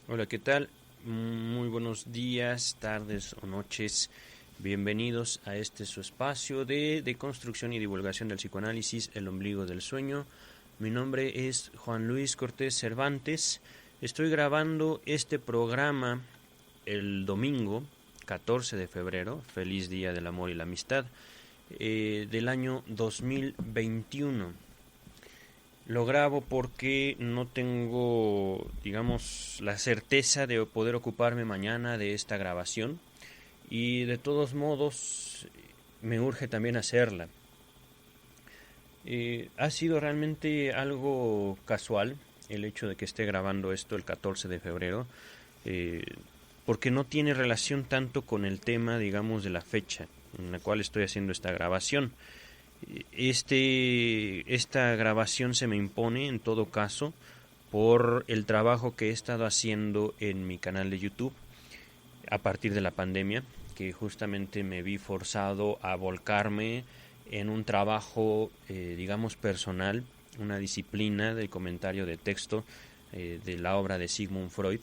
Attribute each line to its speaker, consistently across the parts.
Speaker 1: Hola, ¿qué tal? Muy buenos días, tardes o noches. Bienvenidos a este su espacio de construcción y divulgación del psicoanálisis, El ombligo del sueño. Mi nombre es Juan Luis Cortés Cervantes. Estoy grabando este programa el domingo 14 de febrero, feliz Día del Amor y la Amistad, del año 2021. Lo grabo porque no tengo, digamos, la certeza de poder ocuparme mañana de esta grabación y de todos modos me urge también hacerla. Ha sido realmente algo casual el hecho de que esté grabando esto el 14 de febrero, eh, porque no tiene relación tanto con el tema, digamos, de la fecha en la cual estoy haciendo esta grabación. Esta grabación se me impone en todo caso por el trabajo que he estado haciendo en mi canal de YouTube a partir de la pandemia, que justamente me vi forzado a volcarme en un trabajo, digamos, personal, una disciplina del comentario de texto de la obra de Sigmund Freud.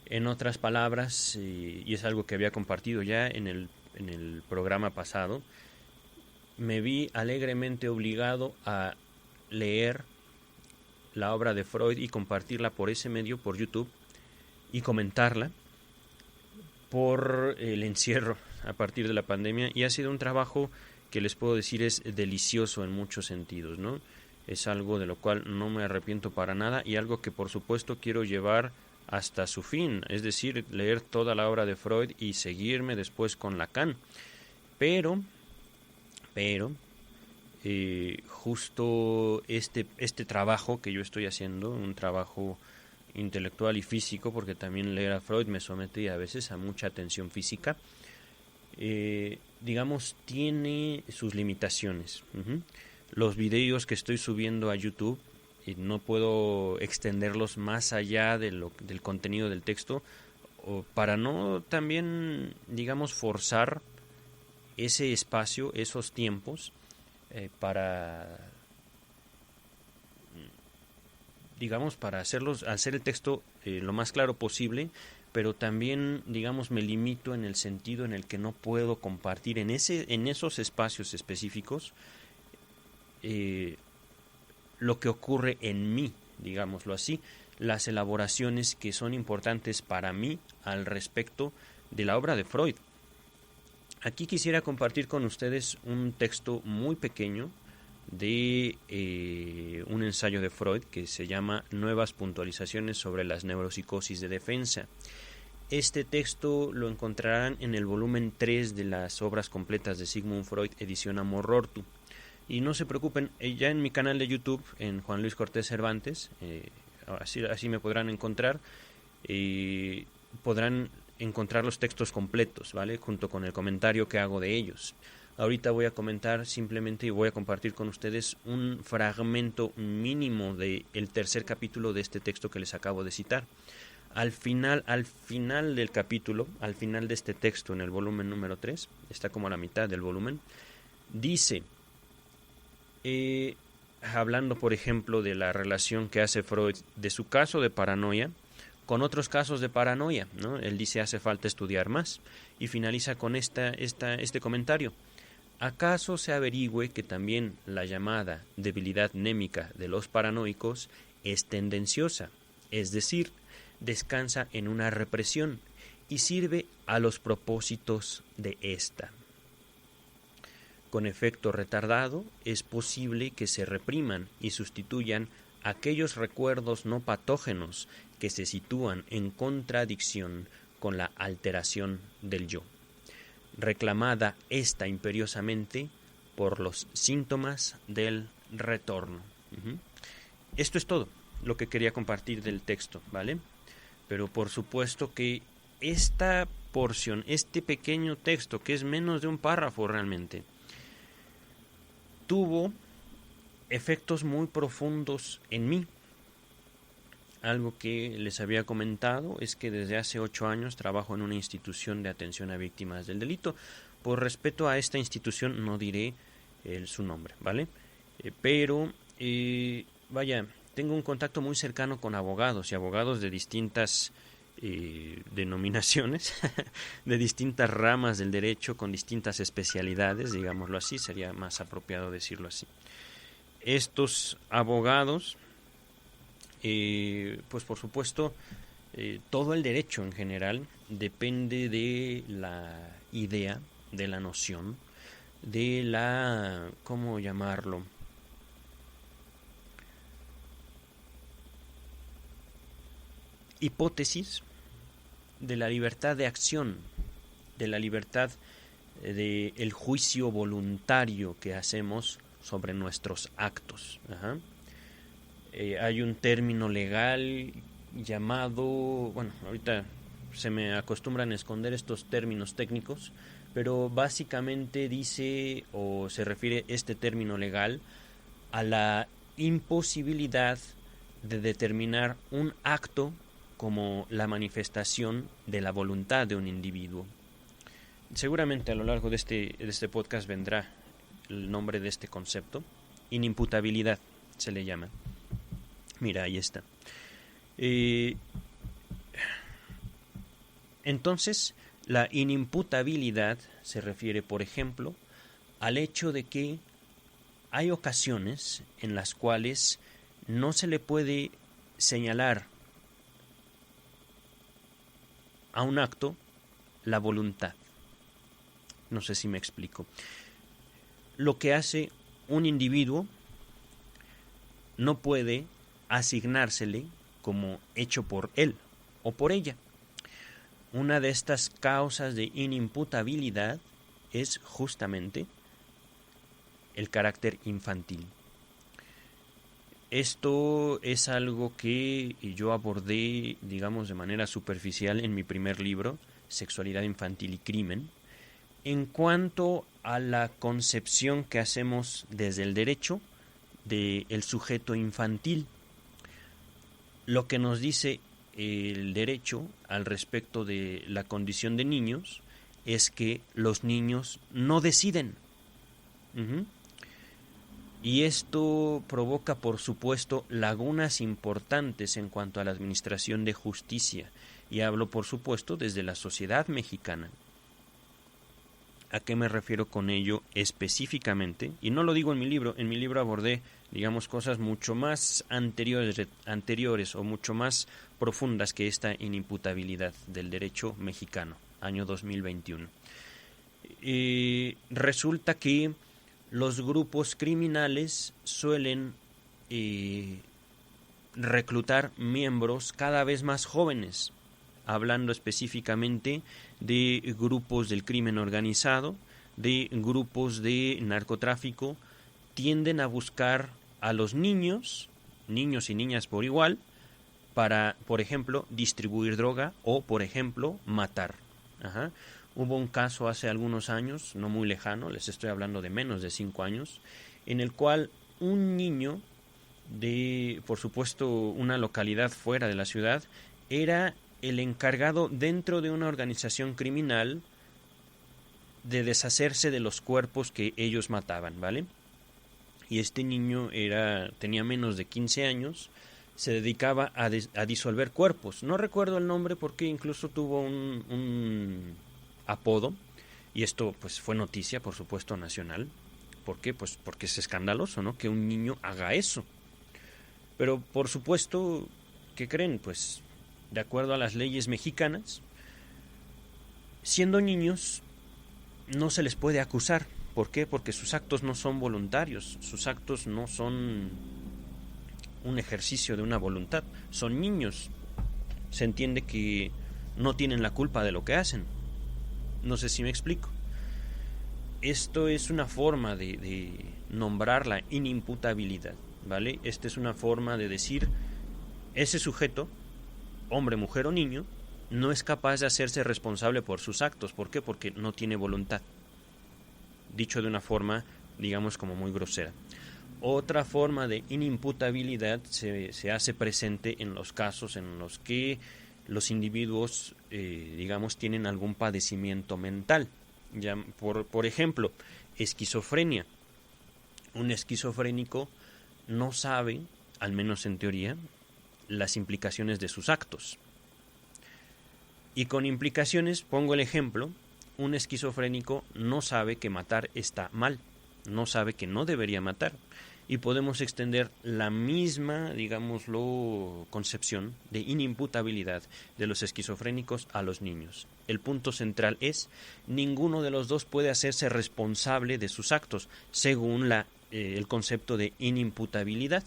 Speaker 1: En otras palabras, y es algo que había compartido ya en el programa pasado, me vi alegremente obligado a leer la obra de Freud y compartirla por ese medio, por YouTube, y comentarla por el encierro a partir de la pandemia. Y ha sido un trabajo que les puedo decir es delicioso en muchos sentidos, ¿no? Es algo de lo cual no me arrepiento para nada y algo que por supuesto quiero llevar hasta su fin, es decir, leer toda la obra de Freud y seguirme después con Lacan. Pero justo este trabajo que yo estoy haciendo, un trabajo intelectual y físico, porque también leer a Freud me somete a veces a mucha tensión física, digamos, tiene sus limitaciones. Los videos que estoy subiendo a YouTube, no puedo extenderlos más allá del contenido del texto, para no también, digamos, forzar ese espacio, esos tiempos, para, digamos, para hacer el texto lo más claro posible, pero también, digamos, me limito en el sentido en el que no puedo compartir en esos espacios específicos lo que ocurre en mí, digámoslo así, las elaboraciones que son importantes para mí al respecto de la obra de Freud. Aquí quisiera compartir con ustedes un texto muy pequeño de un ensayo de Freud que se llama Nuevas puntualizaciones sobre las neuropsicosis de defensa. Este texto lo encontrarán en el volumen 3 de las obras completas de Sigmund Freud, edición Amor Rortu. Y no se preocupen, ya en mi canal de YouTube, en Juan Luis Cortés Cervantes, así me podrán encontrar, podrán encontrar los textos completos, ¿vale? Junto con el comentario que hago de ellos. Ahorita voy a comentar simplemente y voy a compartir con ustedes un fragmento mínimo del tercer capítulo de este texto que les acabo de citar. Al final del capítulo, al final de este texto en el volumen número 3, está como a la mitad del volumen, dice, hablando por ejemplo de la relación que hace Freud de su caso de paranoia con otros casos de paranoia, ¿no? Él dice hace falta estudiar más y finaliza con este comentario. ¿Acaso se averigüe que también la llamada debilidad némica de los paranoicos es tendenciosa, es decir, descansa en una represión y sirve a los propósitos de ésta? Con efecto retardado, es posible que se repriman y sustituyan aquellos recuerdos no patógenos que se sitúan en contradicción con la alteración del yo, reclamada esta imperiosamente por los síntomas del retorno. Esto es todo lo que quería compartir del texto, ¿vale? Pero por supuesto que esta porción, este pequeño texto, que es menos de un párrafo realmente, tuvo efectos muy profundos en mí. Algo que les había comentado es que desde hace 8 años trabajo en una institución de atención a víctimas del delito. Por respeto a esta institución no diré su nombre, ¿vale? Pero, vaya, tengo un contacto muy cercano con abogados y abogados de distintas denominaciones, de distintas ramas del derecho con distintas especialidades, digámoslo así, sería más apropiado decirlo así. Estos abogados, pues por supuesto, todo el derecho en general depende de la idea, de la noción, de la, ¿cómo llamarlo?, hipótesis de la libertad de acción, de la libertad del juicio voluntario que hacemos sobre nuestros actos. Hay un término legal llamado, bueno, ahorita se me acostumbran a esconder estos términos técnicos, pero básicamente dice o se refiere este término legal a la imposibilidad de determinar un acto como la manifestación de la voluntad de un individuo. Seguramente a lo largo de este podcast vendrá el nombre de este concepto. Inimputabilidad se le llama. Mira, ahí está. Entonces, la inimputabilidad se refiere, por ejemplo, al hecho de que hay ocasiones en las cuales no se le puede señalar a un acto la voluntad. No sé si me explico. Lo que hace un individuo no puede asignársele como hecho por él o por ella. Una de estas causas de inimputabilidad es justamente el carácter infantil. Esto es algo que yo abordé, digamos, de manera superficial en mi primer libro, Sexualidad Infantil y Crimen, en cuanto a la concepción que hacemos desde el derecho del sujeto infantil. Lo que nos dice el derecho al respecto de la condición de niños es que los niños no deciden. Y esto provoca, por supuesto, lagunas importantes en cuanto a la administración de justicia. Y hablo, por supuesto, desde la sociedad mexicana. ¿A qué me refiero con ello específicamente? Y no lo digo en mi libro abordé, digamos, cosas mucho más anteriores o mucho más profundas que esta inimputabilidad del derecho mexicano, año 2021. Resulta que los grupos criminales suelen reclutar miembros cada vez más jóvenes, hablando específicamente de grupos del crimen organizado, de grupos de narcotráfico, tienden a buscar a los niños y niñas por igual, para, por ejemplo, distribuir droga o, por ejemplo, matar. Hubo un caso hace algunos años, no muy lejano, les estoy hablando de menos de 5 años, en el cual un niño de, por supuesto, una localidad fuera de la ciudad, era el encargado dentro de una organización criminal de deshacerse de los cuerpos que ellos mataban, ¿vale? Y este niño tenía menos de 15 años, se dedicaba a disolver cuerpos. No recuerdo el nombre porque incluso tuvo un apodo, y esto pues fue noticia, por supuesto, nacional. ¿Por qué? Pues porque es escandaloso, ¿no?, que un niño haga eso. Pero por supuesto, ¿qué creen? Pues de acuerdo a las leyes mexicanas, siendo niños no se les puede acusar. ¿Por qué? Porque sus actos no son voluntarios, sus actos no son un ejercicio de una voluntad, son niños. Se entiende que no tienen la culpa de lo que hacen. No sé si me explico. Esto es una forma de nombrar la inimputabilidad, ¿vale? Esta es una forma de decir, ese sujeto, hombre, mujer o niño, no es capaz de hacerse responsable por sus actos. ¿Por qué? Porque no tiene voluntad. Dicho de una forma, digamos, como muy grosera. Otra forma de inimputabilidad se hace presente en los casos en los que los individuos, digamos, tienen algún padecimiento mental. Ya, por ejemplo, esquizofrenia. Un esquizofrénico no sabe, al menos en teoría, las implicaciones de sus actos. Y con implicaciones, pongo el ejemplo, un esquizofrénico no sabe que matar está mal, no sabe que no debería matar. Y podemos extender la misma, digámoslo, concepción de inimputabilidad de los esquizofrénicos a los niños. El punto central es, ninguno de los dos puede hacerse responsable de sus actos, según el concepto de inimputabilidad.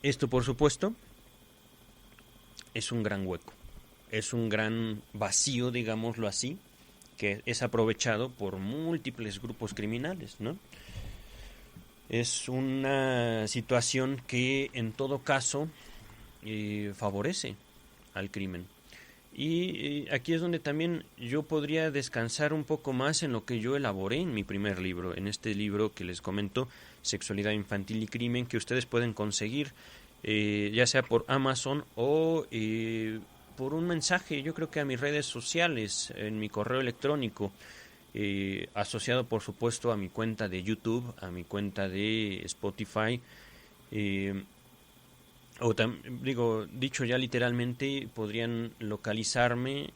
Speaker 1: Esto, por supuesto, es un gran hueco, es un gran vacío, digámoslo así, que es aprovechado por múltiples grupos criminales, ¿no? Es una situación que en todo caso favorece al crimen. Y aquí es donde también yo podría descansar un poco más en lo que yo elaboré en mi primer libro, en este libro que les comento, Sexualidad Infantil y Crimen, que ustedes pueden conseguir ya sea por Amazon o por un mensaje, yo creo que a mis redes sociales, en mi correo electrónico, asociado por supuesto a mi cuenta de YouTube, a mi cuenta de Spotify, dicho ya literalmente, podrían localizarme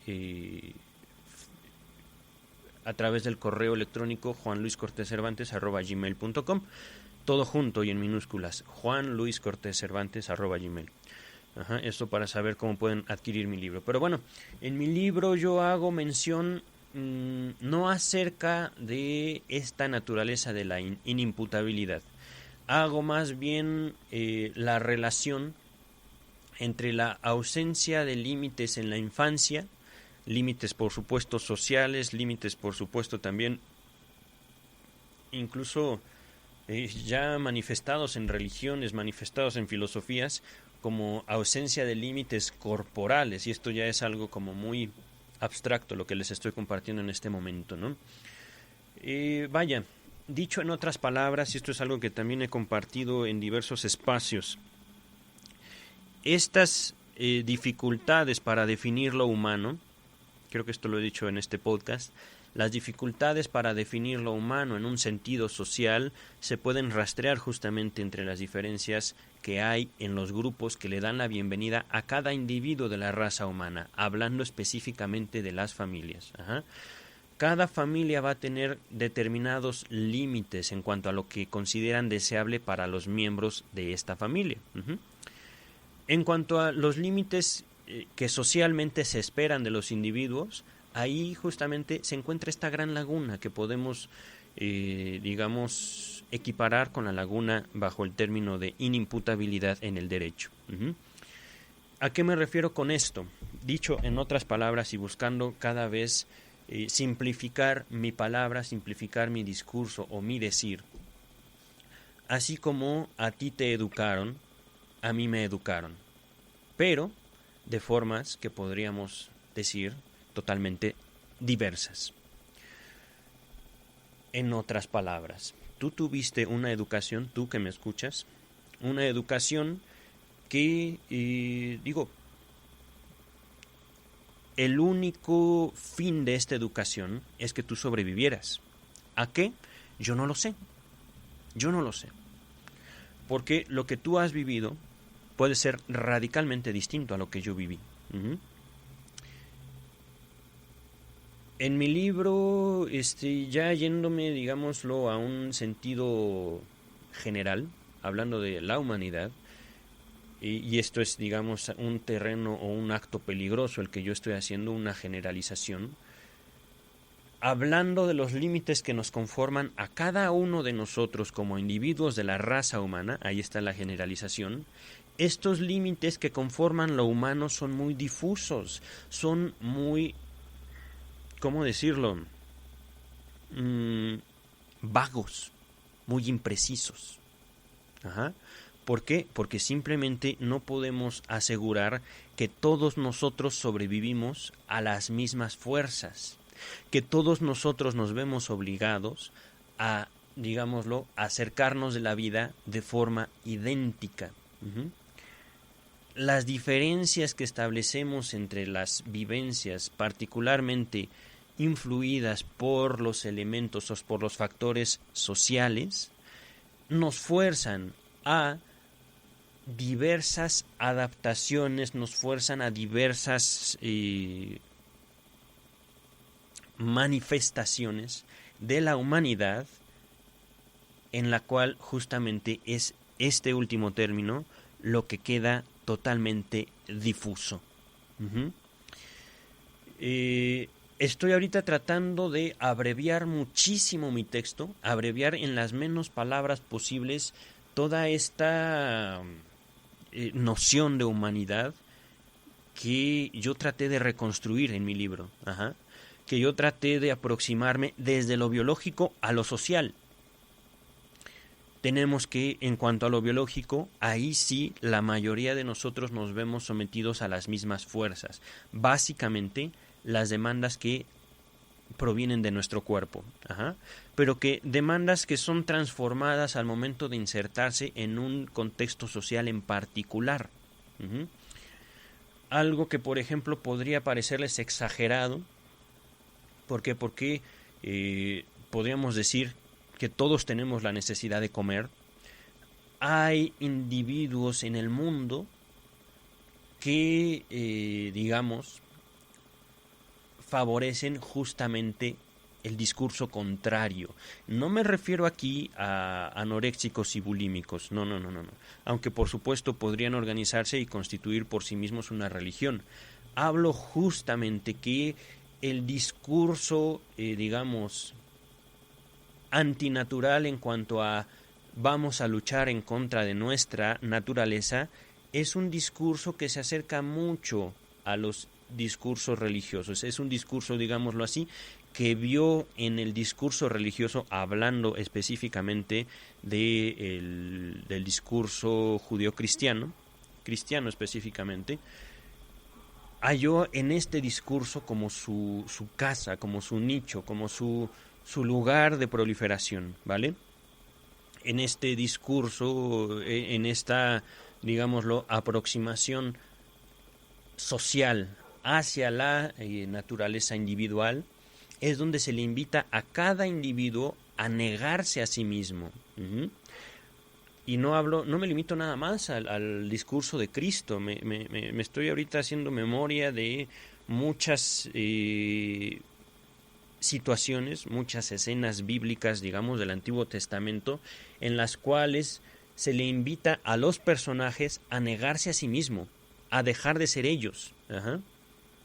Speaker 1: a través del correo electrónico juanluiscortezcervantes@gmail.com, todo junto y en minúsculas, juanluiscortezcervantes@gmail. Esto para saber cómo pueden adquirir mi libro. Pero bueno, en mi libro yo hago mención no acerca de esta naturaleza de la inimputabilidad. Hago más bien la relación entre la ausencia de límites en la infancia, límites por supuesto sociales, límites por supuesto también incluso ya manifestados en religiones, manifestados en filosofías, como ausencia de límites corporales, y esto ya es algo como muy abstracto lo que les estoy compartiendo en este momento, ¿no? Vaya, dicho en otras palabras, y esto es algo que también he compartido en diversos espacios, estas dificultades para definir lo humano, creo que esto lo he dicho en este podcast, las dificultades para definir lo humano en un sentido social se pueden rastrear justamente entre las diferencias que hay en los grupos que le dan la bienvenida a cada individuo de la raza humana, hablando específicamente de las familias. Cada familia va a tener determinados límites en cuanto a lo que consideran deseable para los miembros de esta familia. En cuanto a los límites que socialmente se esperan de los individuos, ahí justamente se encuentra esta gran laguna que podemos, digamos, equiparar con la laguna bajo el término de inimputabilidad en el derecho. ¿A qué me refiero con esto? Dicho en otras palabras y buscando cada vez simplificar mi palabra, simplificar mi discurso o mi decir. Así como a ti te educaron, a mí me educaron, pero de formas que podríamos decir totalmente diversas. En otras palabras, tú tuviste una educación, tú que me escuchas, una educación que, el único fin de esta educación es que tú sobrevivieras. ¿A qué? Yo no lo sé. Porque lo que tú has vivido puede ser radicalmente distinto a lo que yo viví. En mi libro, ya yéndome, digámoslo, a un sentido general, hablando de la humanidad, y esto es, digamos, un terreno o un acto peligroso el que yo estoy haciendo, una generalización, hablando de los límites que nos conforman a cada uno de nosotros como individuos de la raza humana, ahí está la generalización. Estos límites que conforman lo humano son muy difusos, son muy, ¿cómo decirlo? Vagos, muy imprecisos. ¿Por qué? Porque simplemente no podemos asegurar que todos nosotros sobrevivimos a las mismas fuerzas, que todos nosotros nos vemos obligados a, digámoslo, acercarnos de la vida de forma idéntica. Las diferencias que establecemos entre las vivencias, particularmente influidas por los elementos o por los factores sociales, nos fuerzan a diversas adaptaciones, nos fuerzan a diversas manifestaciones de la humanidad, en la cual justamente es este último término lo que queda totalmente difuso. Estoy ahorita tratando de abreviar muchísimo mi texto, abreviar en las menos palabras posibles toda esta noción de humanidad que yo traté de reconstruir en mi libro, que yo traté de aproximarme desde lo biológico a lo social. Tenemos que, en cuanto a lo biológico, ahí sí la mayoría de nosotros nos vemos sometidos a las mismas fuerzas. Básicamente, las demandas que provienen de nuestro cuerpo, pero que demandas que son transformadas al momento de insertarse en un contexto social en particular. Algo que, por ejemplo, podría parecerles exagerado. ¿Por qué? Porque podríamos decir que todos tenemos la necesidad de comer. Hay individuos en el mundo que, digamos, favorecen justamente el discurso contrario. No me refiero aquí a anoréxicos y bulímicos, no. Aunque por supuesto podrían organizarse y constituir por sí mismos una religión. Hablo justamente que el discurso, digamos, antinatural en cuanto a vamos a luchar en contra de nuestra naturaleza, es un discurso que se acerca mucho a los discursos religiosos. Es un discurso, digámoslo así, que vio en el discurso religioso, hablando específicamente del discurso judío-cristiano, cristiano específicamente, halló en este discurso como su casa, como su nicho, como su lugar de proliferación, ¿vale? En este discurso, en esta, digámoslo, aproximación social hacia la naturaleza individual, es donde se le invita a cada individuo a negarse a sí mismo. Y no me limito nada más al discurso de Cristo. Me estoy ahorita haciendo memoria de muchas situaciones, muchas escenas bíblicas, digamos, del Antiguo Testamento, en las cuales se le invita a los personajes a negarse a sí mismo, a dejar de ser ellos.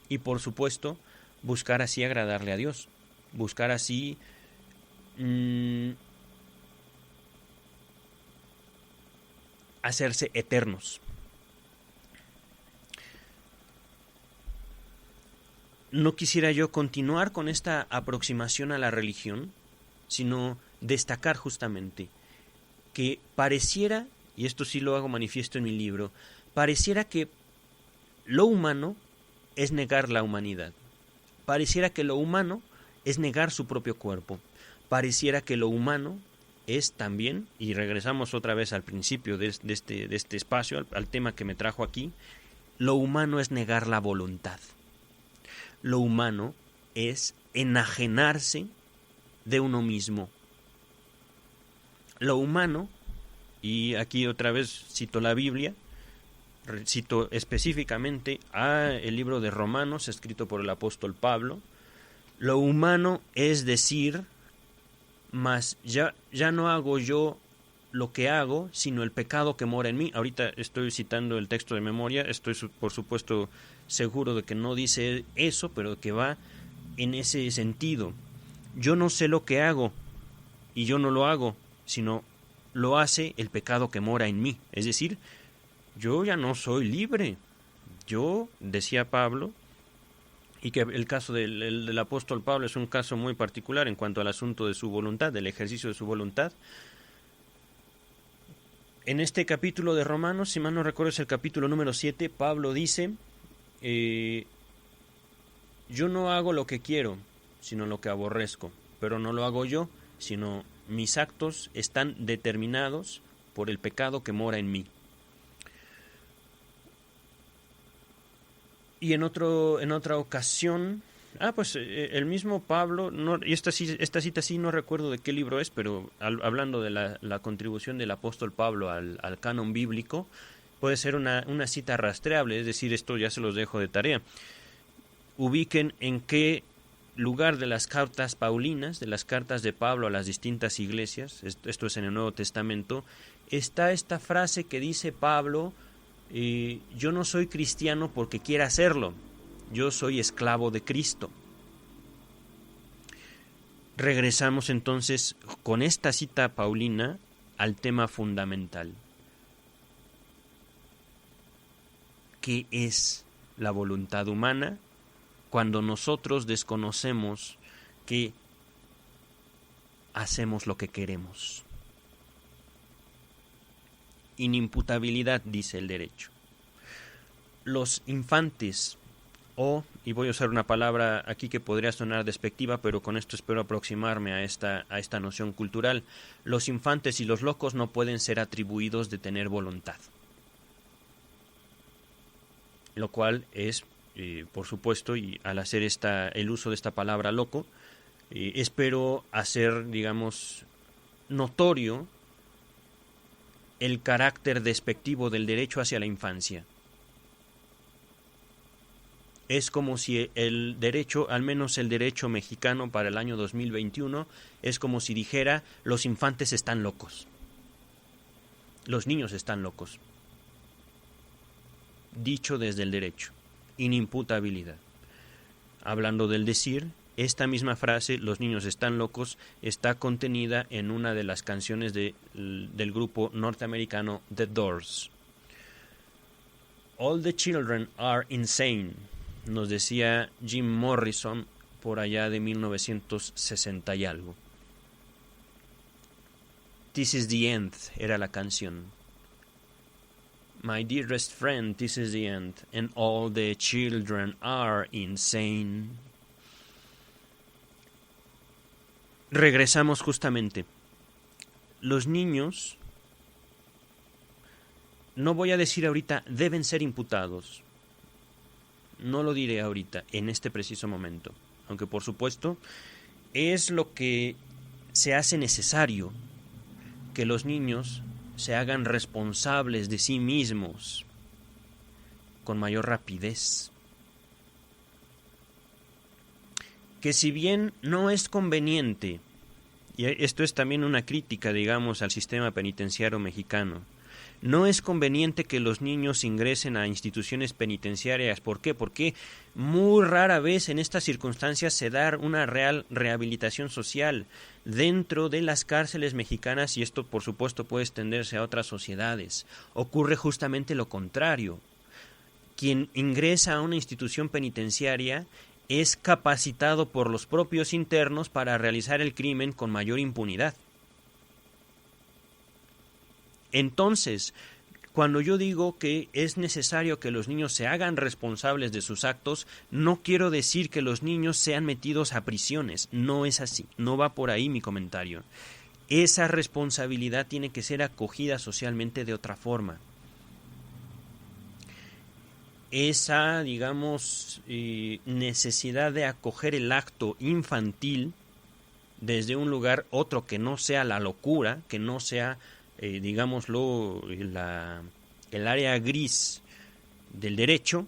Speaker 1: Y por supuesto, buscar así agradarle a Dios, buscar así hacerse eternos. No quisiera yo continuar con esta aproximación a la religión, sino destacar justamente que pareciera, y esto sí lo hago manifiesto en mi libro, pareciera que lo humano es negar la humanidad. Pareciera que lo humano es negar su propio cuerpo. Pareciera que lo humano es también, y regresamos otra vez al principio de este espacio, al tema que me trajo aquí, lo humano es negar la voluntad. Lo humano es enajenarse de uno mismo. Lo humano, y aquí otra vez cito la Biblia, cito específicamente el libro de Romanos, escrito por el apóstol Pablo, lo humano es decir, mas ya no hago yo lo que hago, sino el pecado que mora en mí. Ahorita estoy citando el texto de memoria, estoy por supuesto seguro de que no dice eso, pero que va en ese sentido. Yo no sé lo que hago, y yo no lo hago, sino lo hace el pecado que mora en mí. Es decir, yo ya no soy libre. Yo, decía Pablo, y que el caso del apóstol Pablo es un caso muy particular en cuanto al asunto de su voluntad, del ejercicio de su voluntad. En este capítulo de Romanos, si mal no recuerdo es el capítulo número 7, Pablo dice, yo no hago lo que quiero, sino lo que aborrezco, pero no lo hago yo, sino mis actos están determinados por el pecado que mora en mí. Y en otra ocasión, el mismo Pablo, y esta cita sí no recuerdo de qué libro es, pero hablando de la contribución del apóstol Pablo al canon bíblico, puede ser una cita rastreable, es decir, esto ya se los dejo de tarea. Ubiquen en qué lugar de las cartas paulinas, de las cartas de Pablo a las distintas iglesias, esto es en el Nuevo Testamento, está esta frase que dice Pablo: yo no soy cristiano porque quiera serlo, yo soy esclavo de Cristo. Regresamos entonces con esta cita paulina al tema fundamental. ¿Qué es la voluntad humana cuando nosotros desconocemos que hacemos lo que queremos? Inimputabilidad, dice el derecho. Los infantes, y voy a usar una palabra aquí que podría sonar despectiva, pero con esto espero aproximarme a esta noción cultural, los infantes y los locos no pueden ser atribuidos de tener voluntad. Lo cual es, por supuesto, y al hacer el uso de esta palabra loco, espero hacer, digamos, notorio el carácter despectivo del derecho hacia la infancia. Es como si el derecho, al menos el derecho mexicano para el año 2021, es como si dijera: los infantes están locos, los niños están locos. Dicho desde el derecho, inimputabilidad. Hablando del decir, esta misma frase, los niños están locos, está contenida en una de las canciones del grupo norteamericano The Doors. All the children are insane, nos decía Jim Morrison por allá de 1960 y algo. This is the end era la canción. My dearest friend, this is the end, and all the children are insane. Regresamos justamente. Los niños, no voy a decir ahorita, deben ser imputados. No lo diré ahorita, en este preciso momento. Aunque por supuesto es lo que se hace necesario, que los niños se hagan responsables de sí mismos con mayor rapidez. Que si bien no es conveniente, y esto es también una crítica, digamos, al sistema penitenciario mexicano, no es conveniente que los niños ingresen a instituciones penitenciarias. ¿Por qué? Porque muy rara vez en estas circunstancias se da una real rehabilitación social dentro de las cárceles mexicanas, y esto por supuesto puede extenderse a otras sociedades. Ocurre justamente lo contrario. Quien ingresa a una institución penitenciaria es capacitado por los propios internos para realizar el crimen con mayor impunidad. Entonces, cuando yo digo que es necesario que los niños se hagan responsables de sus actos, no quiero decir que los niños sean metidos a prisiones. No es así, no va por ahí mi comentario. Esa responsabilidad tiene que ser acogida socialmente de otra forma. Esa, digamos, necesidad de acoger el acto infantil desde un lugar otro que no sea la locura, que no sea digámoslo, el área gris del derecho,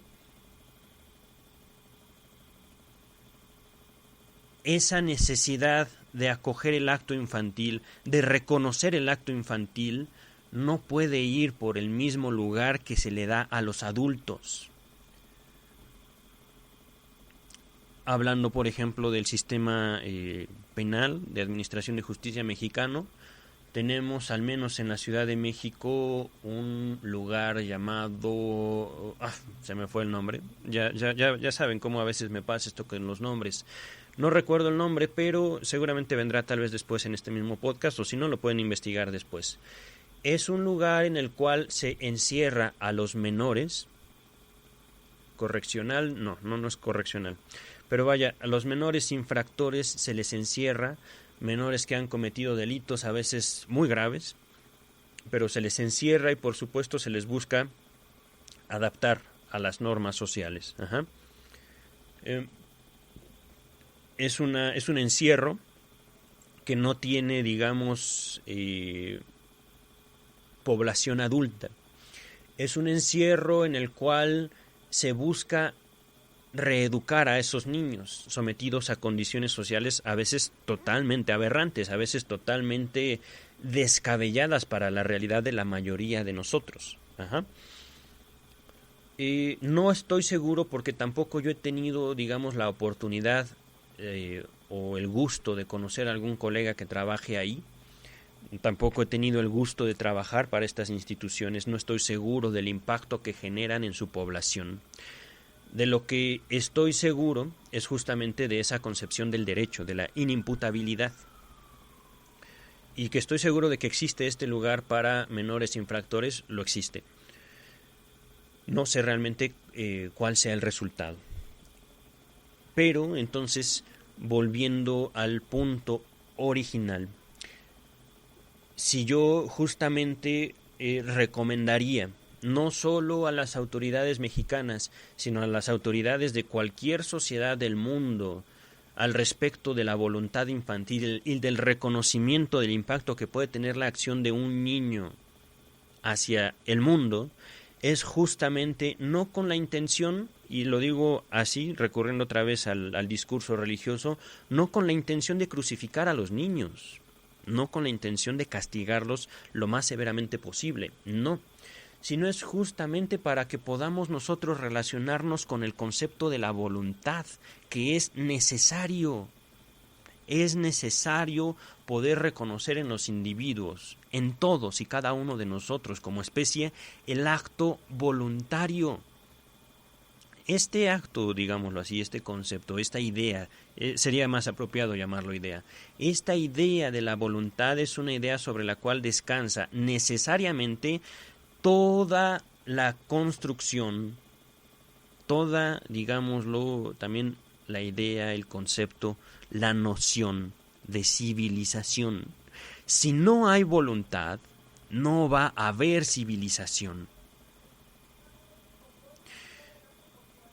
Speaker 1: esa necesidad de acoger el acto infantil, de reconocer el acto infantil, no puede ir por el mismo lugar que se le da a los adultos. Hablando, por ejemplo, del sistema penal de administración de justicia mexicano, tenemos, al menos en la Ciudad de México, un lugar llamado... se me fue el nombre. Ya saben cómo a veces me pasa esto con los nombres. No recuerdo el nombre, pero seguramente vendrá tal vez después en este mismo podcast, o si no, lo pueden investigar después. Es un lugar en el cual se encierra a los menores. Correccional, no es correccional. Pero vaya, a los menores infractores se les encierra, menores que han cometido delitos a veces muy graves, pero se les encierra y por supuesto se les busca adaptar a las normas sociales. Es un encierro que no tiene, digamos, población adulta. Es un encierro en el cual se busca reeducar a esos niños sometidos a condiciones sociales a veces totalmente aberrantes, a veces totalmente descabelladas para la realidad de la mayoría de nosotros. No estoy seguro porque tampoco yo he tenido, digamos, la oportunidad o el gusto de conocer a algún colega que trabaje ahí. Tampoco he tenido el gusto de trabajar para estas instituciones. No estoy seguro del impacto que generan en su población. De lo que estoy seguro es justamente de esa concepción del derecho, de la inimputabilidad. Y que estoy seguro de que existe este lugar para menores infractores, lo existe. No sé realmente cuál sea el resultado. Pero entonces, volviendo al punto original, si yo justamente recomendaría no solo a las autoridades mexicanas, sino a las autoridades de cualquier sociedad del mundo al respecto de la voluntad infantil y del reconocimiento del impacto que puede tener la acción de un niño hacia el mundo, es justamente no con la intención, y lo digo así, recurriendo otra vez al discurso religioso, no con la intención de crucificar a los niños, no con la intención de castigarlos lo más severamente posible, no, sino es justamente para que podamos nosotros relacionarnos con el concepto de la voluntad, que es necesario. Es necesario poder reconocer en los individuos, en todos y cada uno de nosotros como especie, el acto voluntario. Este acto, digámoslo así, este concepto, esta idea, sería más apropiado llamarlo idea. Esta idea de la voluntad es una idea sobre la cual descansa necesariamente toda la construcción, toda, digámoslo, también la idea, el concepto, la noción de civilización. Si no hay voluntad, no va a haber civilización.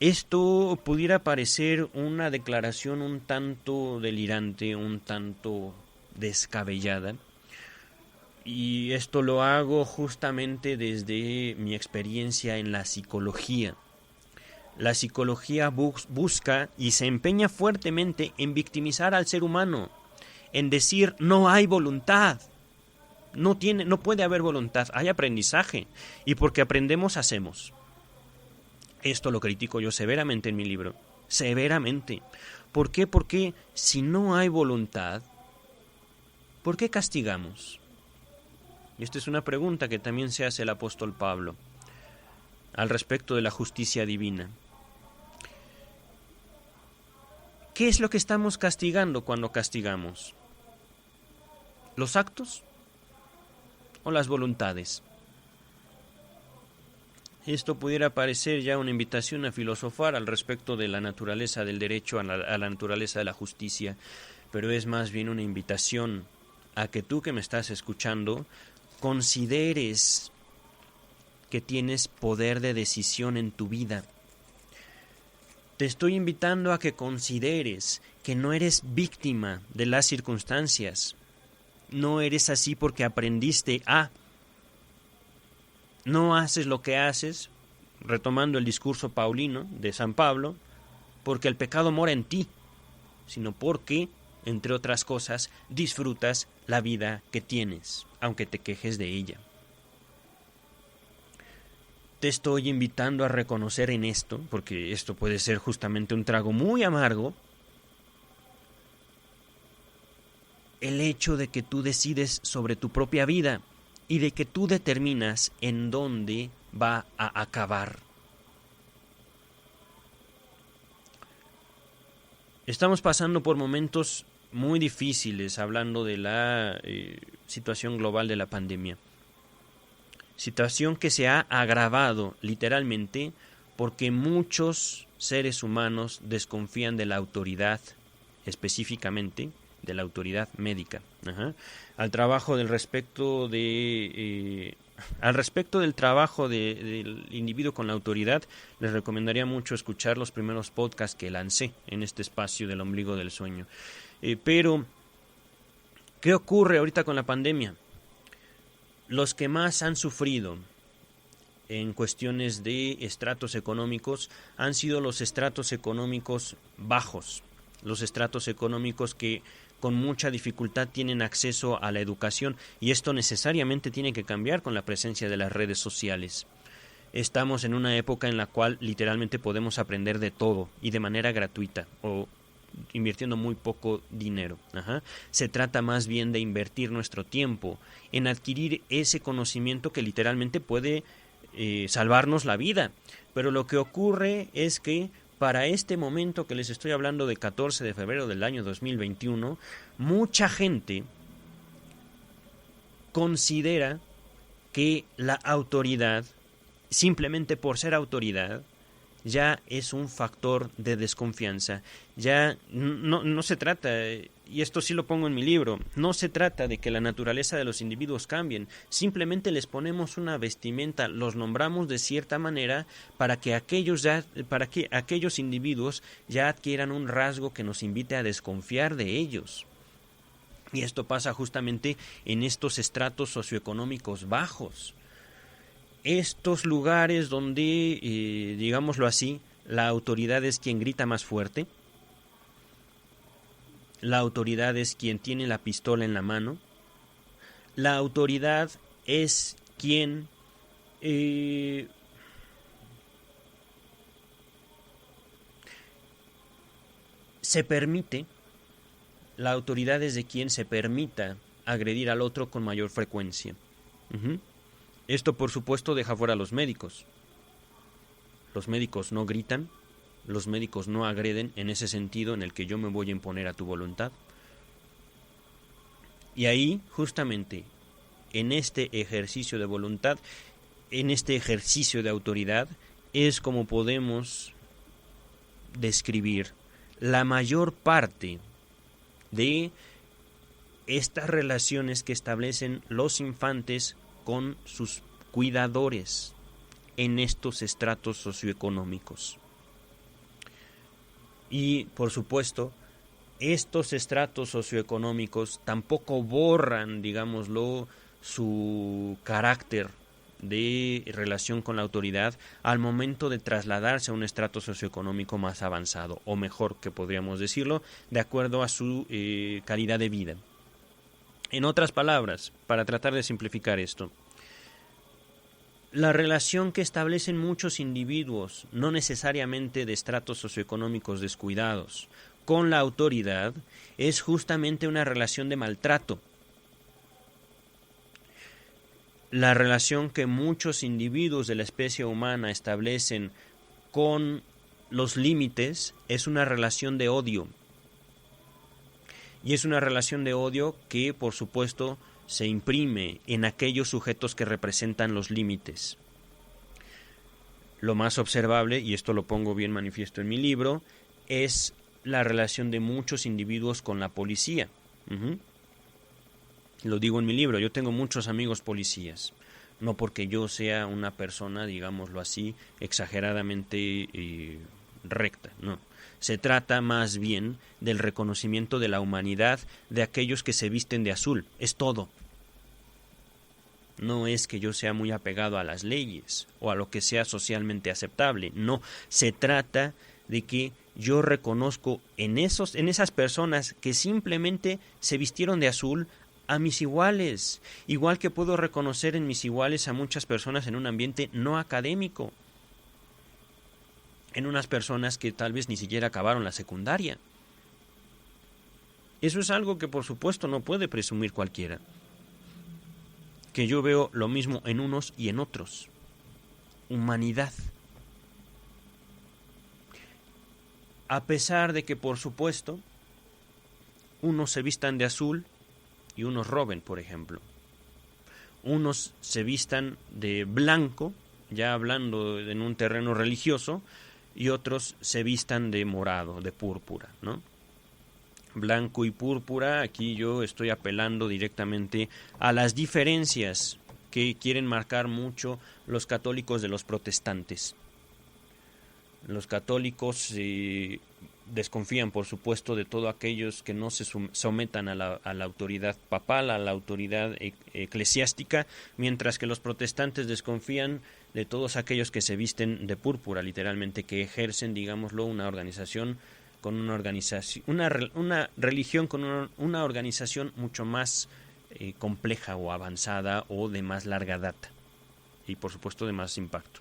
Speaker 1: Esto pudiera parecer una declaración un tanto delirante, un tanto descabellada, y esto lo hago justamente desde mi experiencia en la psicología. La psicología busca y se empeña fuertemente en victimizar al ser humano, en decir no hay voluntad, no puede haber voluntad, hay aprendizaje, y porque aprendemos hacemos. Esto lo critico yo severamente en mi libro, severamente. ¿Por qué? Porque si no hay voluntad, ¿por qué castigamos? Y esta es una pregunta que también se hace el apóstol Pablo al respecto de la justicia divina. ¿Qué es lo que estamos castigando cuando castigamos? ¿Los actos o las voluntades? Esto pudiera parecer ya una invitación a filosofar al respecto de la naturaleza del derecho, a la naturaleza de la justicia, pero es más bien una invitación a que tú que me estás escuchando consideres que tienes poder de decisión en tu vida. Te estoy invitando a que consideres que no eres víctima de las circunstancias. No eres así porque aprendiste a. No haces lo que haces, retomando el discurso paulino de San Pablo, porque el pecado mora en ti, sino porque, entre otras cosas, disfrutas la vida que tienes, aunque te quejes de ella. Te estoy invitando a reconocer en esto, porque esto puede ser justamente un trago muy amargo, el hecho de que tú decides sobre tu propia vida y de que tú determinas en dónde va a acabar. Estamos pasando por momentos muy difíciles, hablando de la situación global de la pandemia. Situación que se ha agravado literalmente porque muchos seres humanos desconfían de la autoridad, específicamente de la autoridad médica. Al respecto del trabajo del individuo con la autoridad, les recomendaría mucho escuchar los primeros podcasts que lancé en este espacio del ombligo del sueño. Pero, ¿qué ocurre ahorita con la pandemia? Los que más han sufrido en cuestiones de estratos económicos han sido los estratos económicos bajos, los estratos económicos que con mucha dificultad tienen acceso a la educación, y esto necesariamente tiene que cambiar con la presencia de las redes sociales. Estamos en una época en la cual literalmente podemos aprender de todo y de manera gratuita o invirtiendo muy poco dinero. Se trata más bien de invertir nuestro tiempo en adquirir ese conocimiento que literalmente puede salvarnos la vida. Pero lo que ocurre es que para este momento que les estoy hablando, de 14 de febrero del año 2021, mucha gente considera que la autoridad, simplemente por ser autoridad, ya es un factor de desconfianza. Ya no se trata, y esto sí lo pongo en mi libro, no se trata de que la naturaleza de los individuos cambien, simplemente les ponemos una vestimenta, los nombramos de cierta manera para que aquellos individuos ya adquieran un rasgo que nos invite a desconfiar de ellos. Y esto pasa justamente en estos estratos socioeconómicos bajos. Estos lugares donde, digámoslo así, la autoridad es quien grita más fuerte, la autoridad es quien tiene la pistola en la mano, la autoridad es quien se permite, la autoridad es de quien se permita agredir al otro con mayor frecuencia. Esto, por supuesto, deja fuera a los médicos. Los médicos no gritan, los médicos no agreden en ese sentido en el que yo me voy a imponer a tu voluntad. Y ahí, justamente, en este ejercicio de voluntad, en este ejercicio de autoridad, es como podemos describir la mayor parte de estas relaciones que establecen los infantes con sus cuidadores en estos estratos socioeconómicos. Y, por supuesto, estos estratos socioeconómicos tampoco borran, digámoslo, su carácter de relación con la autoridad al momento de trasladarse a un estrato socioeconómico más avanzado, o mejor, que podríamos decirlo, de acuerdo a su calidad de vida. En otras palabras, para tratar de simplificar esto, la relación que establecen muchos individuos, no necesariamente de estratos socioeconómicos descuidados, con la autoridad, es justamente una relación de maltrato. La relación que muchos individuos de la especie humana establecen con los límites es una relación de odio. Y es una relación de odio que, por supuesto, se imprime en aquellos sujetos que representan los límites. Lo más observable, y esto lo pongo bien manifiesto en mi libro, es la relación de muchos individuos con la policía. Lo digo en mi libro, yo tengo muchos amigos policías, no porque yo sea una persona, digámoslo así, exageradamente recta, no. Se trata más bien del reconocimiento de la humanidad de aquellos que se visten de azul, es todo. No es que yo sea muy apegado a las leyes o a lo que sea socialmente aceptable, no, se trata de que yo reconozco en esas personas que simplemente se vistieron de azul a mis iguales, igual que puedo reconocer en mis iguales a muchas personas en un ambiente no académico, en unas personas que tal vez ni siquiera acabaron la secundaria. Eso es algo que por supuesto no puede presumir cualquiera, que yo veo lo mismo en unos y en otros. Humanidad. A pesar de que, por supuesto, unos se vistan de azul y unos roben, por ejemplo. Unos se vistan de blanco, ya hablando en un terreno religioso, y otros se vistan de morado, de púrpura, ¿no? Blanco y púrpura, aquí yo estoy apelando directamente a las diferencias que quieren marcar mucho los católicos de los protestantes. Los católicos desconfían, por supuesto, de todos aquellos que no se sometan a la autoridad papal, a la autoridad eclesiástica, mientras que los protestantes desconfían de todos aquellos que se visten de púrpura, literalmente, que ejercen, digámoslo, una organización con una religión con una organización mucho más compleja o avanzada o de más larga data y, por supuesto, de más impacto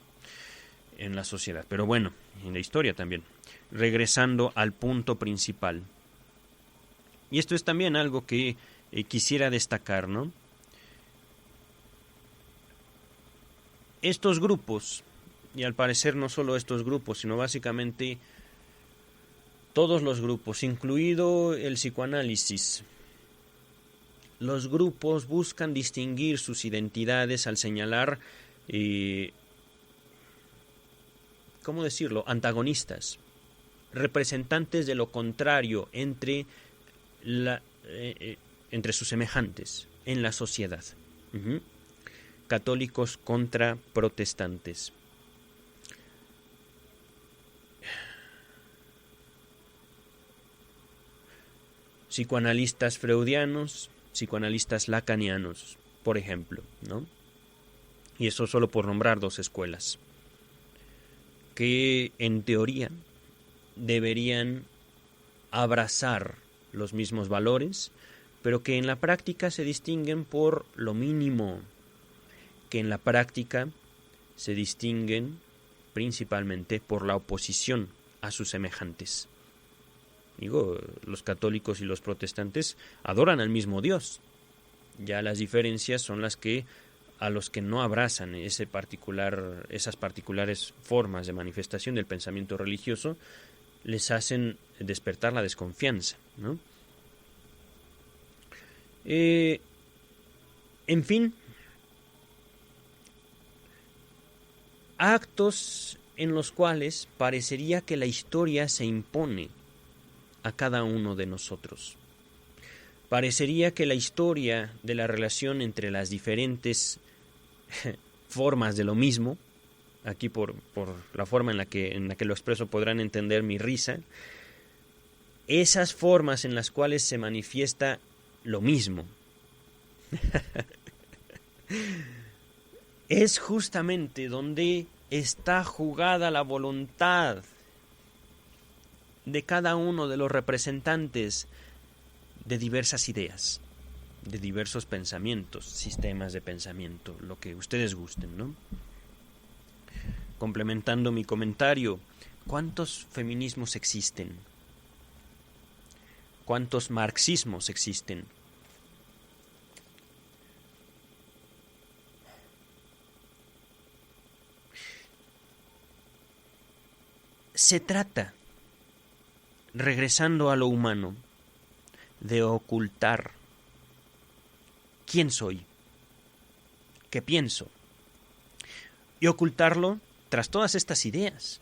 Speaker 1: en la sociedad. Pero bueno, en la historia también. Regresando al punto principal. Y esto es también algo que quisiera destacar, ¿no? Estos grupos, y al parecer no solo estos grupos, sino básicamente todos los grupos, incluido el psicoanálisis, los grupos buscan distinguir sus identidades al señalar, ¿cómo decirlo?, antagonistas, representantes de lo contrario entre sus semejantes en la sociedad. Católicos contra protestantes. Psicoanalistas freudianos, psicoanalistas lacanianos, por ejemplo, ¿no? Y eso solo por nombrar dos escuelas que en teoría deberían abrazar los mismos valores, pero que en la práctica se distinguen por lo mínimo, que en la práctica se distinguen principalmente por la oposición a sus semejantes. Digo, los católicos y los protestantes adoran al mismo Dios. Ya las diferencias son las que a los que no abrazan esas particulares formas de manifestación del pensamiento religioso les hacen despertar la desconfianza, ¿no? En fin, actos en los cuales parecería que la historia se impone a cada uno de nosotros. Parecería que la historia de la relación entre las diferentes formas de lo mismo, aquí por la forma en la que lo expreso podrán entender mi risa, esas formas en las cuales se manifiesta lo mismo, es justamente donde está jugada la voluntad de cada uno de los representantes de diversas ideas, de diversos pensamientos, sistemas de pensamiento, lo que ustedes gusten, ¿no? Complementando mi comentario, ¿cuántos feminismos existen? ¿Cuántos marxismos existen? Se trata, regresando a lo humano, de ocultar quién soy, qué pienso, y ocultarlo tras todas estas ideas.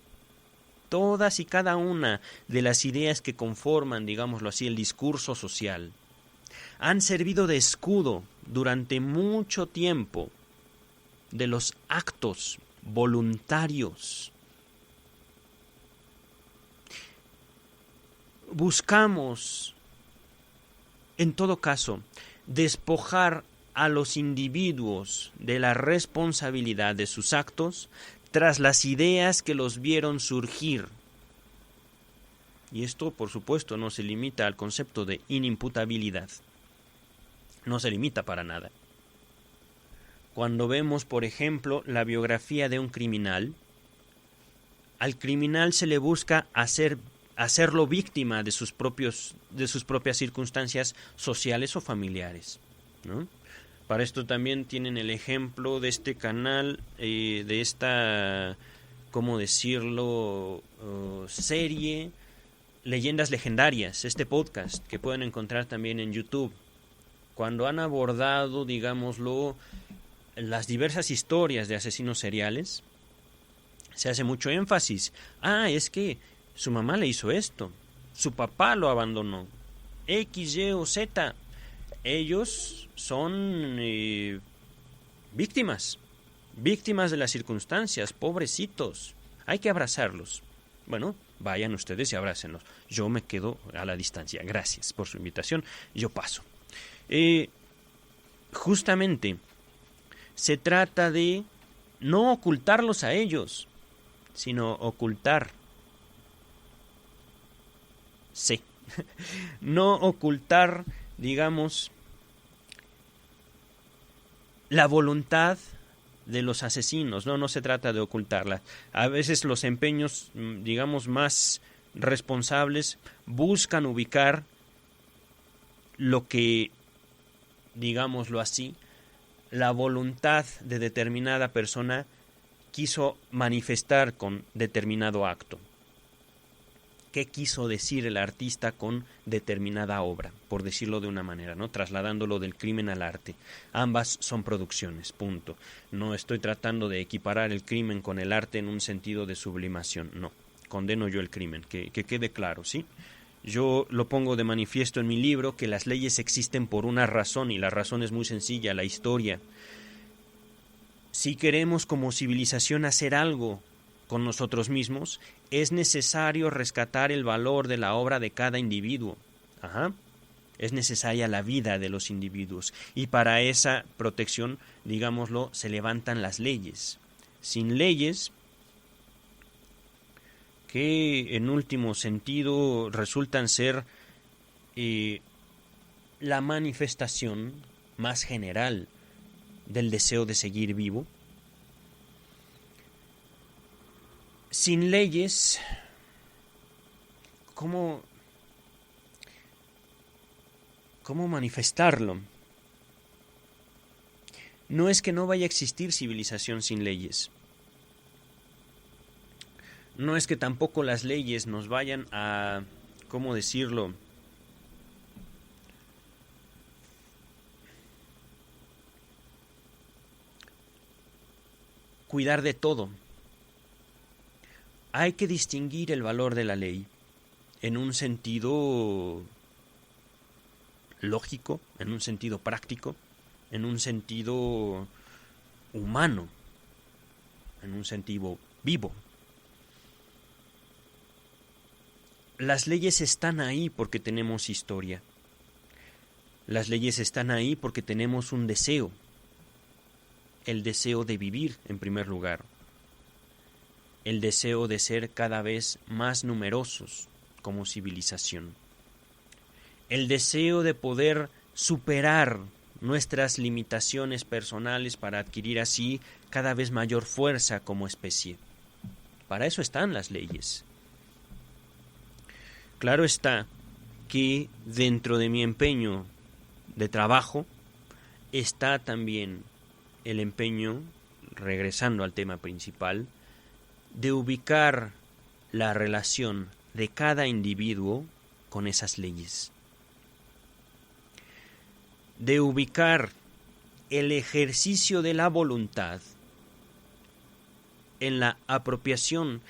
Speaker 1: Todas y cada una de las ideas que conforman, digámoslo así, el discurso social, han servido de escudo durante mucho tiempo de los actos voluntarios. Buscamos, en todo caso, despojar a los individuos de la responsabilidad de sus actos tras las ideas que los vieron surgir. Y esto, por supuesto, no se limita al concepto de inimputabilidad. No se limita para nada. Cuando vemos, por ejemplo, la biografía de un criminal, al criminal se le busca hacerlo víctima de sus propias circunstancias sociales o familiares, ¿no? Para esto también tienen el ejemplo de este canal, de esta, ¿cómo decirlo?, serie Leyendas Legendarias, este podcast que pueden encontrar también en YouTube, cuando han abordado, digámoslo, las diversas historias de asesinos seriales, se hace mucho énfasis. Es que su mamá le hizo esto, su papá lo abandonó, X, Y o Z. Ellos son víctimas de las circunstancias, pobrecitos. Hay que abrazarlos. Bueno, vayan ustedes y abrácenlos. Yo me quedo a la distancia. Gracias por su invitación. Yo paso. Justamente se trata de no ocultarlos a ellos, sino ocultar. Sí. No ocultar, digamos, la voluntad de los asesinos. No se trata de ocultarla. A veces los empeños, digamos, más responsables buscan ubicar lo que, digámoslo así, la voluntad de determinada persona quiso manifestar con determinado acto. ¿Qué quiso decir el artista con determinada obra? Por decirlo de una manera, ¿no? Trasladándolo del crimen al arte. Ambas son producciones, punto. No estoy tratando de equiparar el crimen con el arte en un sentido de sublimación, no. Condeno yo el crimen, que quede claro, ¿sí? Yo lo pongo de manifiesto en mi libro que las leyes existen por una razón, y la razón es muy sencilla, la historia. Si queremos como civilización hacer algo con nosotros mismos, es necesario rescatar el valor de la obra de cada individuo. Es necesaria la vida de los individuos, y para esa protección, digámoslo, se levantan las leyes. Sin leyes, que en último sentido resultan ser la manifestación más general del deseo de seguir vivo. Sin leyes, ¿cómo manifestarlo? No es que no vaya a existir civilización sin leyes. No es que tampoco las leyes nos vayan a, ¿cómo decirlo?, cuidar de todo. Hay que distinguir el valor de la ley en un sentido lógico, en un sentido práctico, en un sentido humano, en un sentido vivo. Las leyes están ahí porque tenemos historia. Las leyes están ahí porque tenemos un deseo. El deseo de vivir, en primer lugar. El deseo de ser cada vez más numerosos como civilización. El deseo de poder superar nuestras limitaciones personales para adquirir así cada vez mayor fuerza como especie. Para eso están las leyes. Claro está que dentro de mi empeño de trabajo está también el empeño, regresando al tema principal, de ubicar la relación de cada individuo con esas leyes. De ubicar el ejercicio de la voluntad en la apropiación,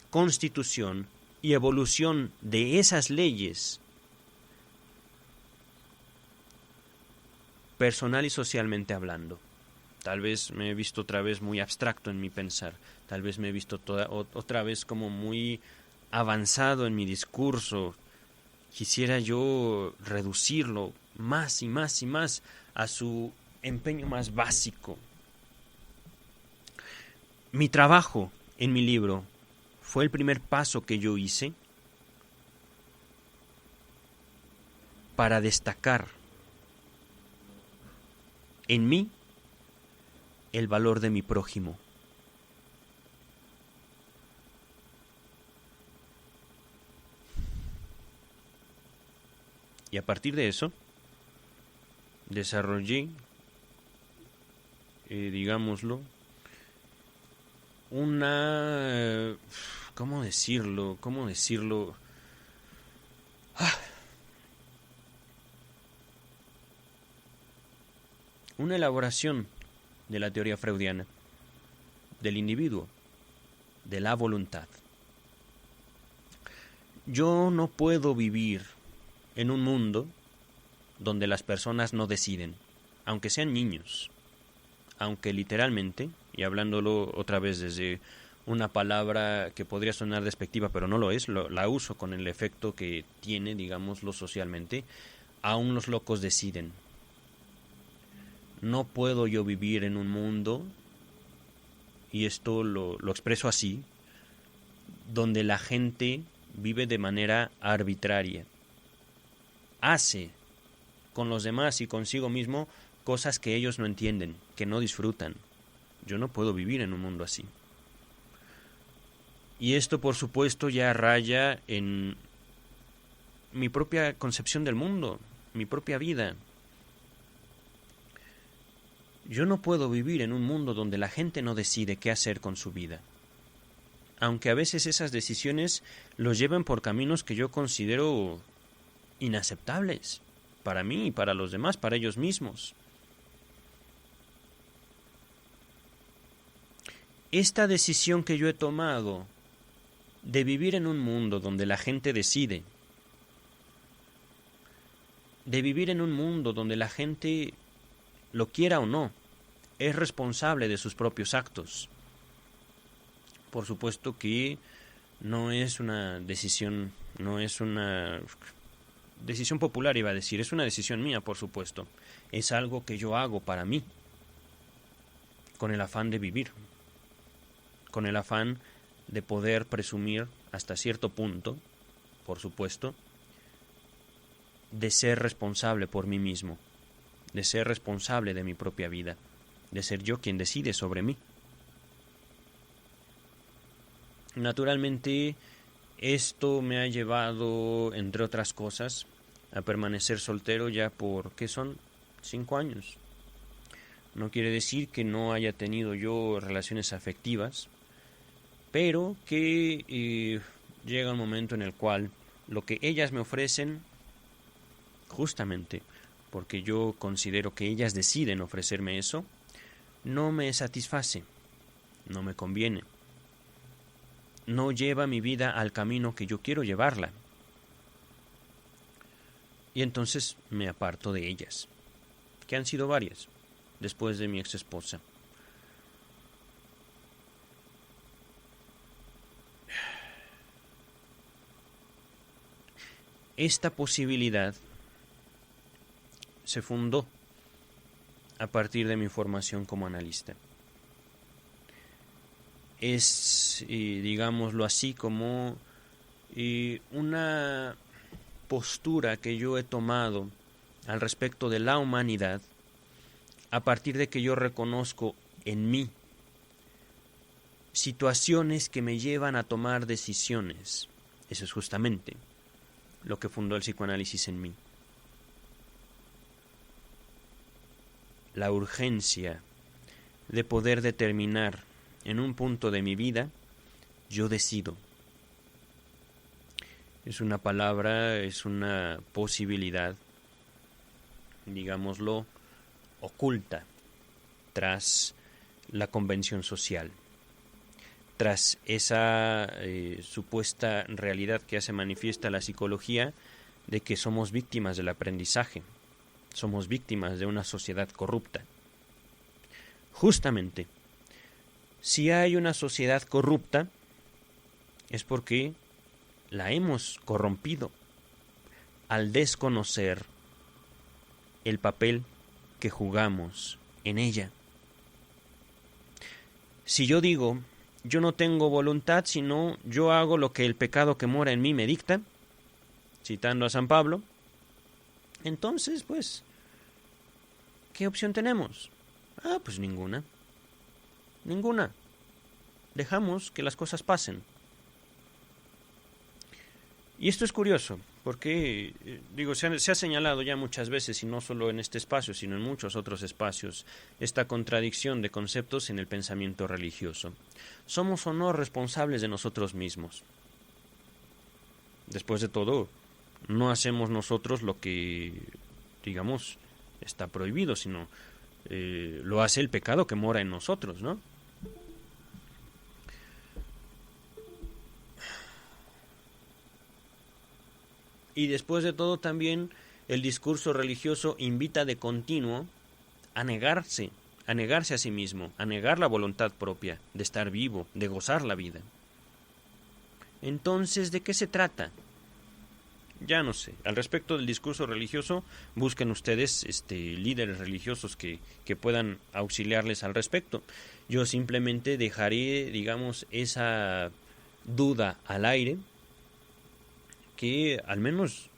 Speaker 1: constitución y evolución de esas leyes personal y socialmente hablando. Tal vez me he visto otra vez muy abstracto en mi pensar, tal vez me he visto otra vez como muy avanzado en mi discurso. Quisiera yo reducirlo más y más y más a su empeño más básico. Mi trabajo en mi libro fue el primer paso que yo hice para destacar en mí el valor de mi prójimo. Y a partir de eso, desarrollé, digámoslo, una... ¿Cómo decirlo? Una elaboración de la teoría freudiana, del individuo, de la voluntad. Yo no puedo vivir en un mundo donde las personas no deciden, aunque sean niños, aunque literalmente, y hablándolo otra vez desde una palabra que podría sonar despectiva, pero no lo es, la uso con el efecto que tiene, digámoslo socialmente, aún los locos deciden. No puedo yo vivir en un mundo, y esto lo expreso así, donde la gente vive de manera arbitraria. Hace con los demás y consigo mismo cosas que ellos no entienden, que no disfrutan. Yo no puedo vivir en un mundo así. Y esto, por supuesto, ya raya en mi propia concepción del mundo, mi propia vida. Yo no puedo vivir en un mundo donde la gente no decide qué hacer con su vida. Aunque a veces esas decisiones los llevan por caminos que yo considero inaceptables, para mí y para los demás, para ellos mismos. Esta decisión que yo he tomado de vivir en un mundo donde la gente decide, de vivir en un mundo donde la gente, lo quiera o no, es responsable de sus propios actos. Por supuesto que no es una decisión popular, iba a decir, es una decisión mía, por supuesto. Es algo que yo hago para mí, con el afán de vivir, con el afán de poder presumir hasta cierto punto, por supuesto, de ser responsable por mí mismo, de ser responsable de mi propia vida, de ser yo quien decide sobre mí. Naturalmente, esto me ha llevado, entre otras cosas, a permanecer soltero ya por, ¿qué son? 5 años. No quiere decir que no haya tenido yo relaciones afectivas, pero que llega un momento en el cual lo que ellas me ofrecen, justamente porque yo considero que ellas deciden ofrecerme eso, no me satisface, no me conviene, no lleva mi vida al camino que yo quiero llevarla. Y entonces me aparto de ellas, que han sido varias, después de mi ex esposa. Esta posibilidad se fundó a partir de mi formación como analista. Es, digámoslo así, como una postura que yo he tomado al respecto de la humanidad a partir de que yo reconozco en mí situaciones que me llevan a tomar decisiones. Eso es justamente lo que fundó el psicoanálisis en mí. La urgencia de poder determinar en un punto de mi vida, yo decido. Es una palabra, es una posibilidad, digámoslo, oculta tras la convención social, tras esa supuesta realidad que hace manifiesta la psicología de que somos víctimas del aprendizaje, somos víctimas de una sociedad corrupta. Justamente, si hay una sociedad corrupta, es porque la hemos corrompido al desconocer el papel que jugamos en ella. Si yo digo, yo no tengo voluntad, sino yo hago lo que el pecado que mora en mí me dicta, citando a San Pablo, entonces, pues, ¿qué opción tenemos? Pues ninguna. Ninguna. Dejamos que las cosas pasen. Y esto es curioso, porque, se ha señalado ya muchas veces, y no solo en este espacio, sino en muchos otros espacios, esta contradicción de conceptos en el pensamiento religioso. ¿Somos o no responsables de nosotros mismos? Después de todo, no hacemos nosotros lo que, digamos, está prohibido, sino lo hace el pecado que mora en nosotros, ¿no? Y después de todo también el discurso religioso invita de continuo a negarse a negarse a sí mismo, a negar la voluntad propia de estar vivo, de gozar la vida. Entonces, ¿de qué se trata? Ya no sé. Al respecto del discurso religioso, busquen ustedes líderes religiosos que puedan auxiliarles al respecto. Yo simplemente dejaré, digamos, esa duda al aire que al menos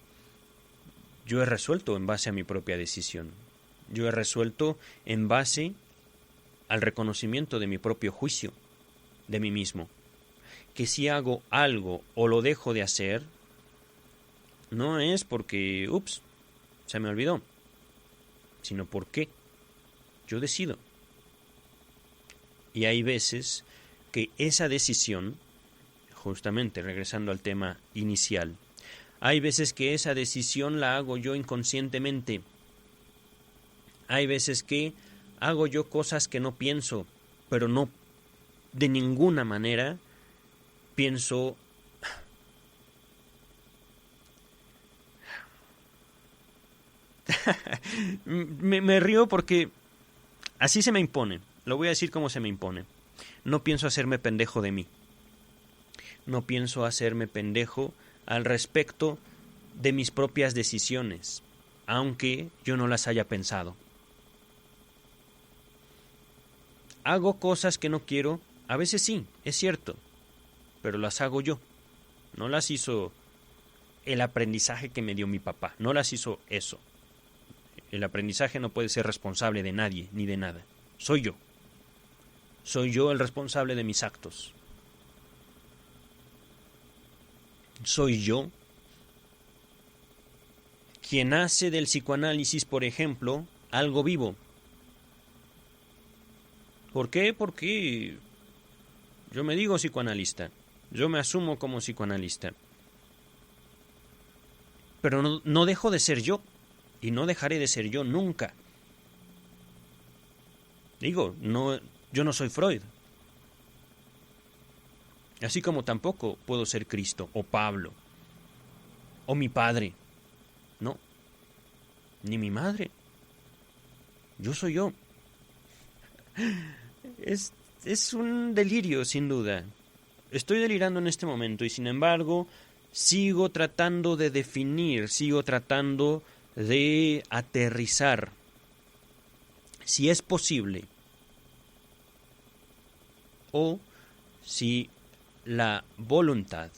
Speaker 1: yo he resuelto en base a mi propia decisión. Yo he resuelto en base al reconocimiento de mi propio juicio, de mí mismo. Que si hago algo o lo dejo de hacer, no es porque, se me olvidó, sino porque yo decido. Y hay veces que esa decisión, justamente regresando al tema inicial, hay veces que esa decisión la hago yo inconscientemente. Hay veces que hago yo cosas que no pienso, pero no de ninguna manera pienso. me río porque así se me impone. Lo voy a decir como se me impone. No pienso hacerme pendejo de mí. No pienso hacerme pendejo al respecto de mis propias decisiones, aunque yo no las haya pensado. Hago cosas que no quiero, a veces sí, es cierto, pero las hago yo. No las hizo el aprendizaje que me dio mi papá, no las hizo eso. El aprendizaje no puede ser responsable de nadie ni de nada. Soy yo. Soy yo el responsable de mis actos. Soy yo quien hace del psicoanálisis, por ejemplo, algo vivo. ¿Por qué? Porque yo me digo psicoanalista. Yo me asumo como psicoanalista. Pero no dejo de ser yo. Y no dejaré de ser yo nunca. Digo, yo no soy Freud. Así como tampoco puedo ser Cristo, o Pablo, o mi padre. No, ni mi madre. Yo soy yo. Es un delirio, sin duda. Estoy delirando en este momento y sin embargo sigo tratando de definir, sigo tratando de aterrizar, si es posible, o si la voluntad,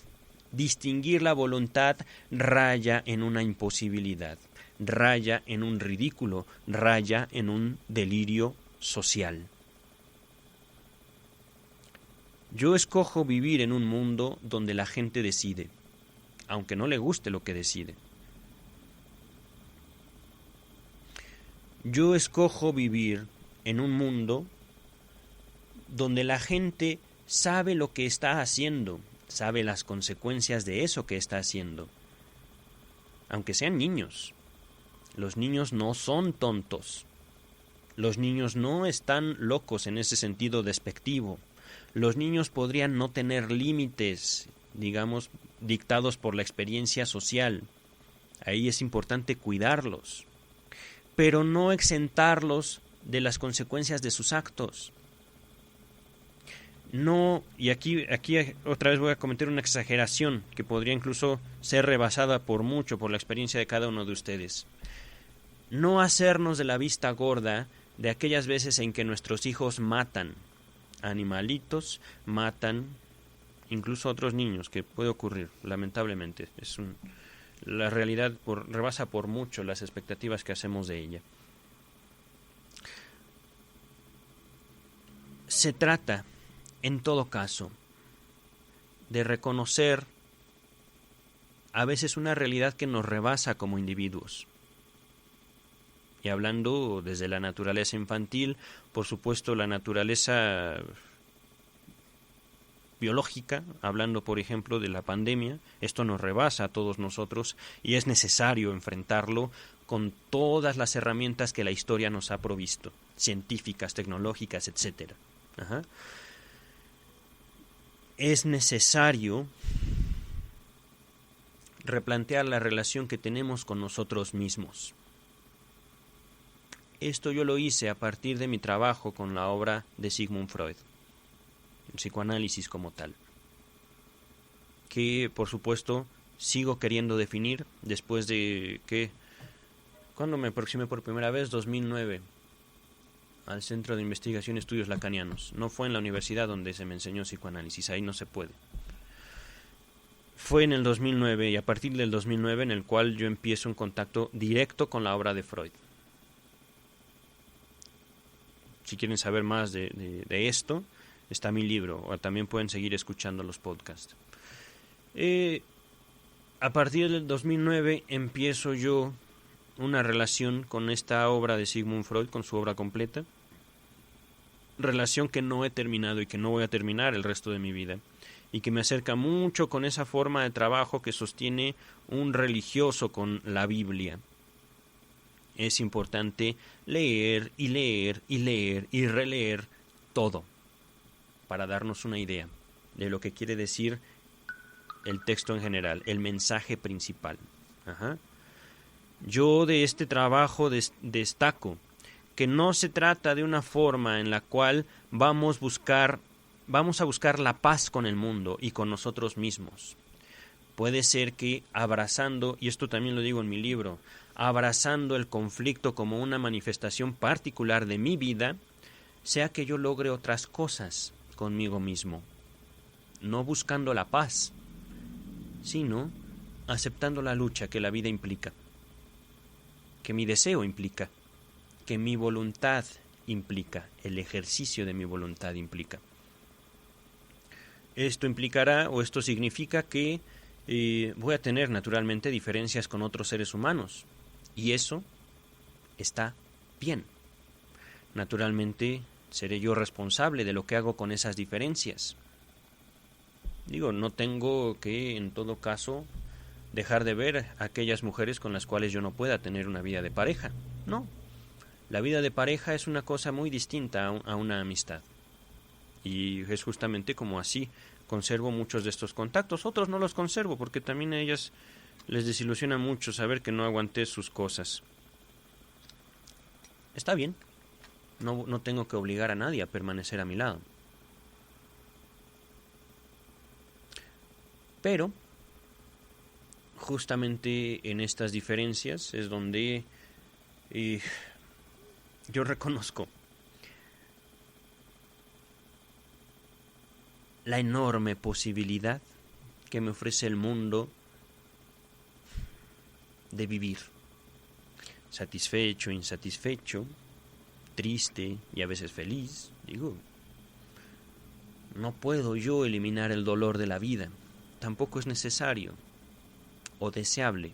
Speaker 1: distinguir la voluntad raya en una imposibilidad, raya en un ridículo, raya en un delirio social. Yo escojo vivir en un mundo donde la gente decide, aunque no le guste lo que decide. Yo escojo vivir en un mundo donde la gente sabe lo que está haciendo, sabe las consecuencias de eso que está haciendo. Aunque sean niños. Los niños no son tontos. Los niños no están locos en ese sentido despectivo. Los niños podrían no tener límites, digamos, dictados por la experiencia social. Ahí es importante cuidarlos, pero no exentarlos de las consecuencias de sus actos. No, y aquí otra vez voy a cometer una exageración que podría incluso ser rebasada por mucho por la experiencia de cada uno de ustedes. No hacernos de la vista gorda de aquellas veces en que nuestros hijos matan animalitos, matan incluso a otros niños, que puede ocurrir, lamentablemente. La realidad rebasa por mucho las expectativas que hacemos de ella. Se trata, en todo caso, de reconocer a veces una realidad que nos rebasa como individuos. Y hablando desde la naturaleza infantil, por supuesto la naturaleza biológica, hablando por ejemplo de la pandemia, esto nos rebasa a todos nosotros y es necesario enfrentarlo con todas las herramientas que la historia nos ha provisto, científicas, tecnológicas, etc. Es necesario replantear la relación que tenemos con nosotros mismos. Esto yo lo hice a partir de mi trabajo con la obra de Sigmund Freud, el psicoanálisis como tal, que por supuesto sigo queriendo definir después de que, cuando me aproximé por primera vez, 2009, al Centro de Investigación y Estudios Lacanianos. No fue en la universidad donde se me enseñó psicoanálisis, ahí no se puede. Fue en el 2009, y a partir del 2009 en el cual yo empiezo un contacto directo con la obra de Freud. Si quieren saber más de esto, está mi libro, o también pueden seguir escuchando los podcasts. A partir del 2009 empiezo yo una relación con esta obra de Sigmund Freud, con su obra completa. Relación que no he terminado y que no voy a terminar el resto de mi vida. Y que me acerca mucho con esa forma de trabajo que sostiene un religioso con la Biblia. Es importante leer y leer y leer y releer todo para darnos una idea de lo que quiere decir el texto en general, el mensaje principal. Yo de este trabajo destaco que no se trata de una forma en la cual vamos a buscar la paz con el mundo y con nosotros mismos. Puede ser que abrazando, y esto también lo digo en mi libro, abrazando el conflicto como una manifestación particular de mi vida, sea que yo logre otras cosas conmigo mismo, no buscando la paz, sino aceptando la lucha que la vida implica, que mi deseo implica, que mi voluntad implica, el ejercicio de mi voluntad implica. Esto implicará, o esto significa que voy a tener naturalmente diferencias con otros seres humanos, y eso está bien. Naturalmente seré yo responsable de lo que hago con esas diferencias. Digo, no tengo que, en todo caso, dejar de ver a aquellas mujeres con las cuales yo no pueda tener una vida de pareja. No. La vida de pareja es una cosa muy distinta a una amistad. Y es justamente como así conservo muchos de estos contactos. Otros no los conservo porque también a ellas les desilusiona mucho saber que no aguanté sus cosas. Está bien. No tengo que obligar a nadie a permanecer a mi lado. Pero justamente en estas diferencias es donde yo reconozco la enorme posibilidad que me ofrece el mundo de vivir, satisfecho, insatisfecho, triste y a veces feliz. Digo, no puedo yo eliminar el dolor de la vida, tampoco es necesario o deseable.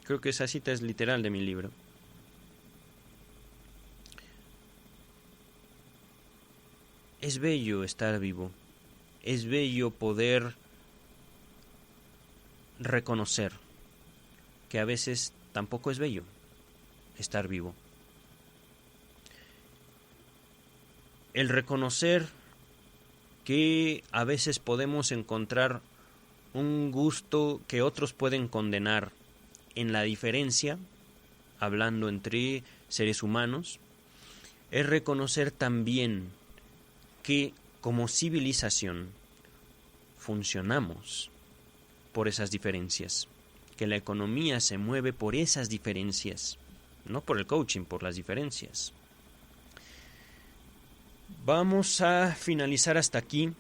Speaker 1: Creo que esa cita es literal de mi libro. Es bello estar vivo, es bello poder reconocer que a veces tampoco es bello estar vivo. El reconocer que a veces podemos encontrar un gusto que otros pueden condenar en la diferencia, hablando entre seres humanos, es reconocer también que como civilización funcionamos por esas diferencias, que la economía se mueve por esas diferencias, no por el coaching, por las diferencias. Vamos a finalizar hasta aquí.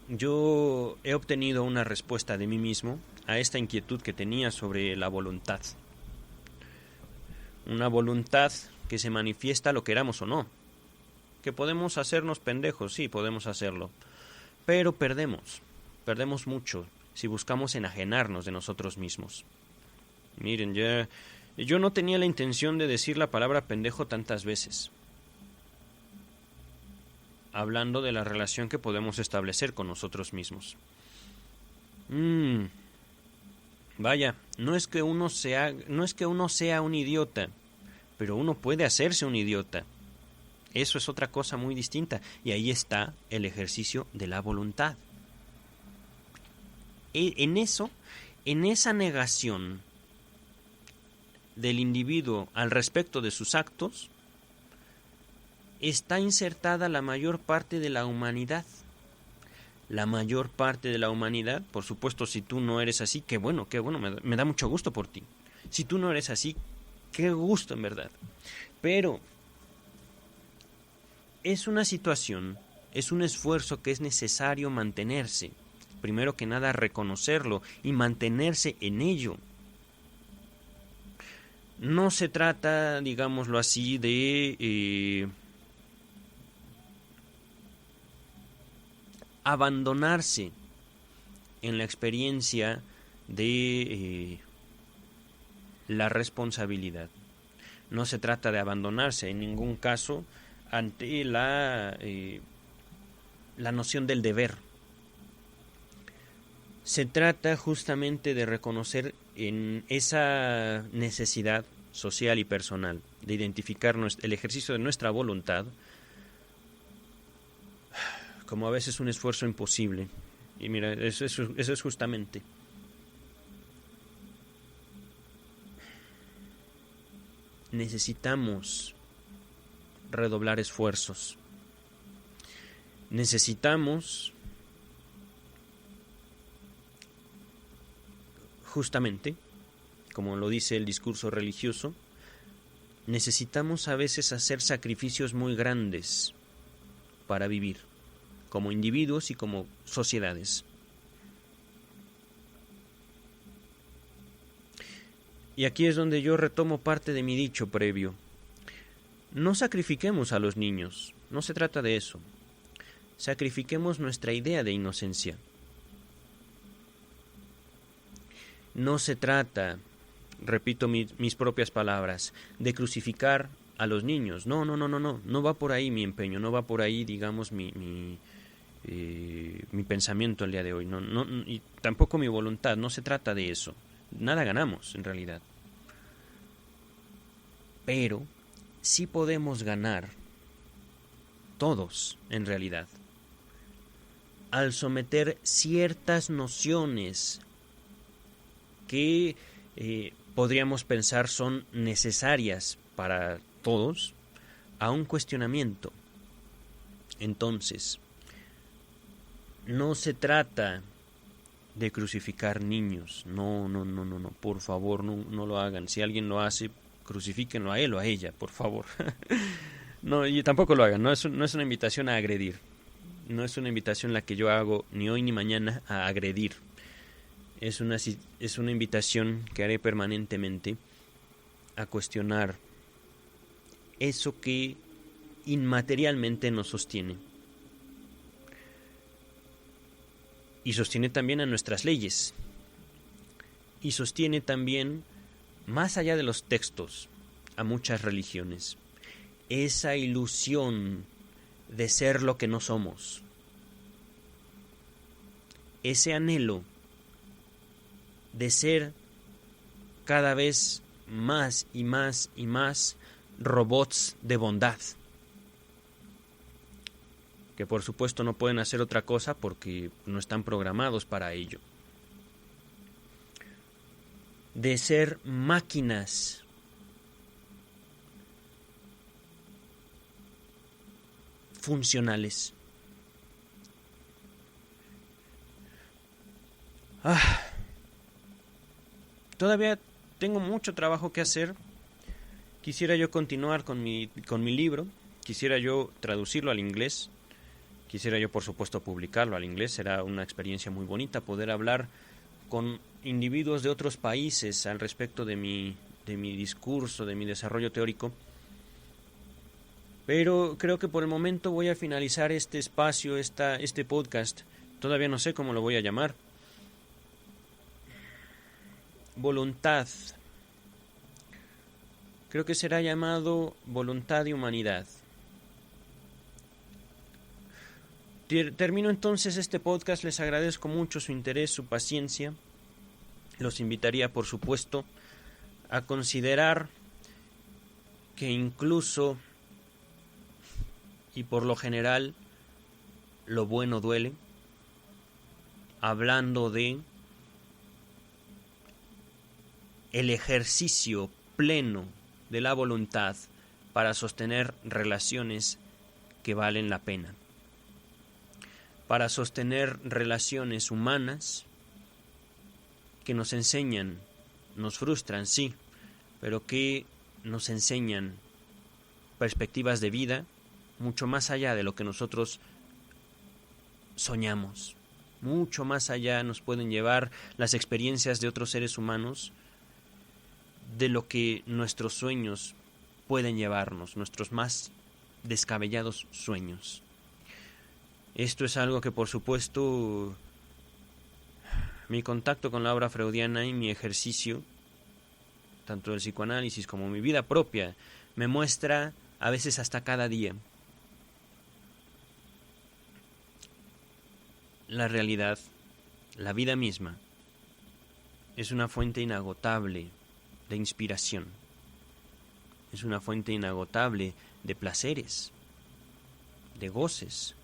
Speaker 1: Yo he obtenido una respuesta de mí mismo a esta inquietud que tenía sobre la voluntad. Una voluntad que se manifiesta lo queramos o no. Que podemos hacernos pendejos, sí, podemos hacerlo. Pero perdemos mucho si buscamos enajenarnos de nosotros mismos. Miren, yo no tenía la intención de decir la palabra pendejo tantas veces, hablando de la relación que podemos establecer con nosotros mismos. Vaya, no es que uno sea un idiota, pero uno puede hacerse un idiota. Eso es otra cosa muy distinta, y ahí está el ejercicio de la voluntad. En esa negación del individuo al respecto de sus actos, está insertada la mayor parte de la humanidad. La mayor parte de la humanidad, por supuesto, si tú no eres así, qué bueno, me da mucho gusto por ti. Si tú no eres así, qué gusto en verdad. Pero es una situación, es un esfuerzo que es necesario mantenerse. Primero que nada, reconocerlo y mantenerse en ello. No se trata, digámoslo así, de abandonarse en la experiencia de la responsabilidad. No se trata de abandonarse en ningún caso ante la noción del deber. Se trata justamente de reconocer en esa necesidad social y personal de identificar el ejercicio de nuestra voluntad como a veces un esfuerzo imposible. Y mira, eso es justamente. Necesitamos redoblar esfuerzos. Necesitamos justamente, como lo dice el discurso religioso, necesitamos a veces hacer sacrificios muy grandes para vivir, como individuos y como sociedades. Y aquí es donde yo retomo parte de mi dicho previo. No sacrifiquemos a los niños, no se trata de eso. Sacrifiquemos nuestra idea de inocencia. No se trata, repito mis propias palabras, de crucificar a los niños. No va por ahí mi empeño, no va por ahí, digamos, mi pensamiento el día de hoy. Y tampoco mi voluntad, no se trata de eso. Nada ganamos, en realidad. Pero sí podemos ganar, todos, en realidad, al someter ciertas nociones que podríamos pensar son necesarias para todos a un cuestionamiento. Entonces, no se trata de crucificar niños. No, por favor, no lo hagan. Si alguien lo hace, crucifíquenlo a él o a ella, por favor. No, y tampoco lo hagan. No es una invitación a agredir. No es una invitación la que yo hago ni hoy ni mañana a agredir. Es una invitación que haré permanentemente a cuestionar eso que inmaterialmente nos sostiene. Y sostiene también a nuestras leyes. Y sostiene también, más allá de los textos, a muchas religiones. Esa ilusión de ser lo que no somos. Ese anhelo de ser cada vez más y más y más robots de bondad. Que por supuesto no pueden hacer otra cosa porque no están programados para ello. De ser máquinas funcionales. Todavía tengo mucho trabajo que hacer. Quisiera yo continuar con mi libro. Quisiera yo traducirlo al inglés. Quisiera yo, por supuesto, publicarlo al inglés. Será una experiencia muy bonita poder hablar con individuos de otros países al respecto de mi discurso, de mi desarrollo teórico. Pero creo que por el momento voy a finalizar este espacio, este podcast. Todavía no sé cómo lo voy a llamar. Voluntad. Creo que será llamado Voluntad y Humanidad. Termino entonces este podcast. Les agradezco mucho su interés, su paciencia. Los invitaría, por supuesto, a considerar que incluso y por lo general lo bueno duele. Hablando de el ejercicio pleno de la voluntad para sostener relaciones que valen la pena, para sostener relaciones humanas que nos enseñan, nos frustran, sí, pero que nos enseñan perspectivas de vida mucho más allá de lo que nosotros soñamos. Mucho más allá nos pueden llevar las experiencias de otros seres humanos de lo que nuestros sueños pueden llevarnos, nuestros más descabellados sueños. Esto es algo que, por supuesto, mi contacto con la obra freudiana y mi ejercicio, tanto del psicoanálisis como mi vida propia, me muestra a veces hasta cada día. La realidad, la vida misma, es una fuente inagotable de inspiración. Es una fuente inagotable de placeres, de goces.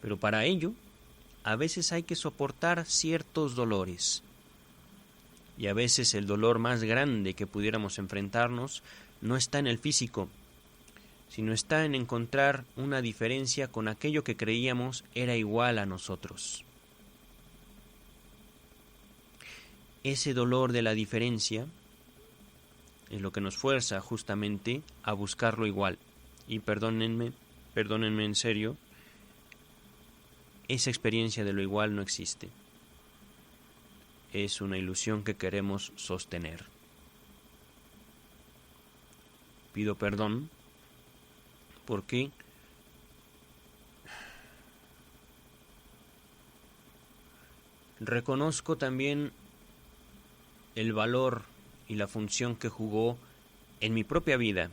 Speaker 1: Pero para ello, a veces hay que soportar ciertos dolores. Y a veces el dolor más grande que pudiéramos enfrentarnos no está en el físico, sino está en encontrar una diferencia con aquello que creíamos era igual a nosotros. Ese dolor de la diferencia es lo que nos fuerza justamente a buscar lo igual. Y perdónenme en serio, esa experiencia de lo igual no existe. Es una ilusión que queremos sostener. Pido perdón porque reconozco también el valor y la función que jugó en mi propia vida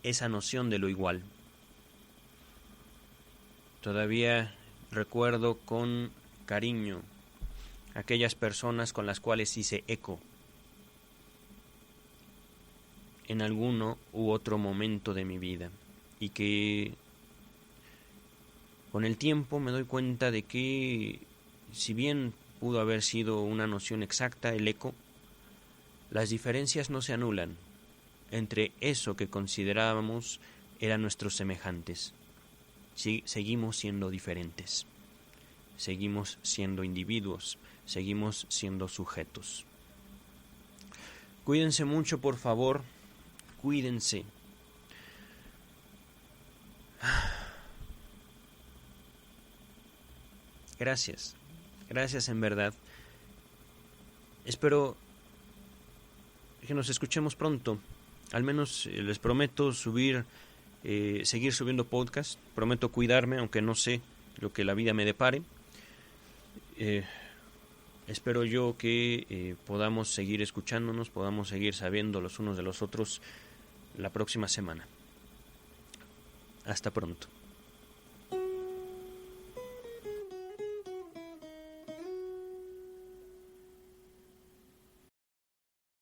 Speaker 1: esa noción de lo igual. Todavía recuerdo con cariño aquellas personas con las cuales hice eco en alguno u otro momento de mi vida, y que con el tiempo me doy cuenta de que, si bien pudo haber sido una noción exacta el eco, las diferencias no se anulan entre eso que considerábamos eran nuestros semejantes. Sí, seguimos siendo diferentes, seguimos siendo individuos, seguimos siendo sujetos. Cuídense mucho, por favor, cuídense. Gracias en verdad. Espero que nos escuchemos pronto. Al menos les prometo seguir subiendo podcast. Prometo cuidarme, aunque no sé lo que la vida me depare. Espero yo que podamos seguir escuchándonos, podamos seguir sabiendo los unos de los otros la próxima semana. Hasta pronto.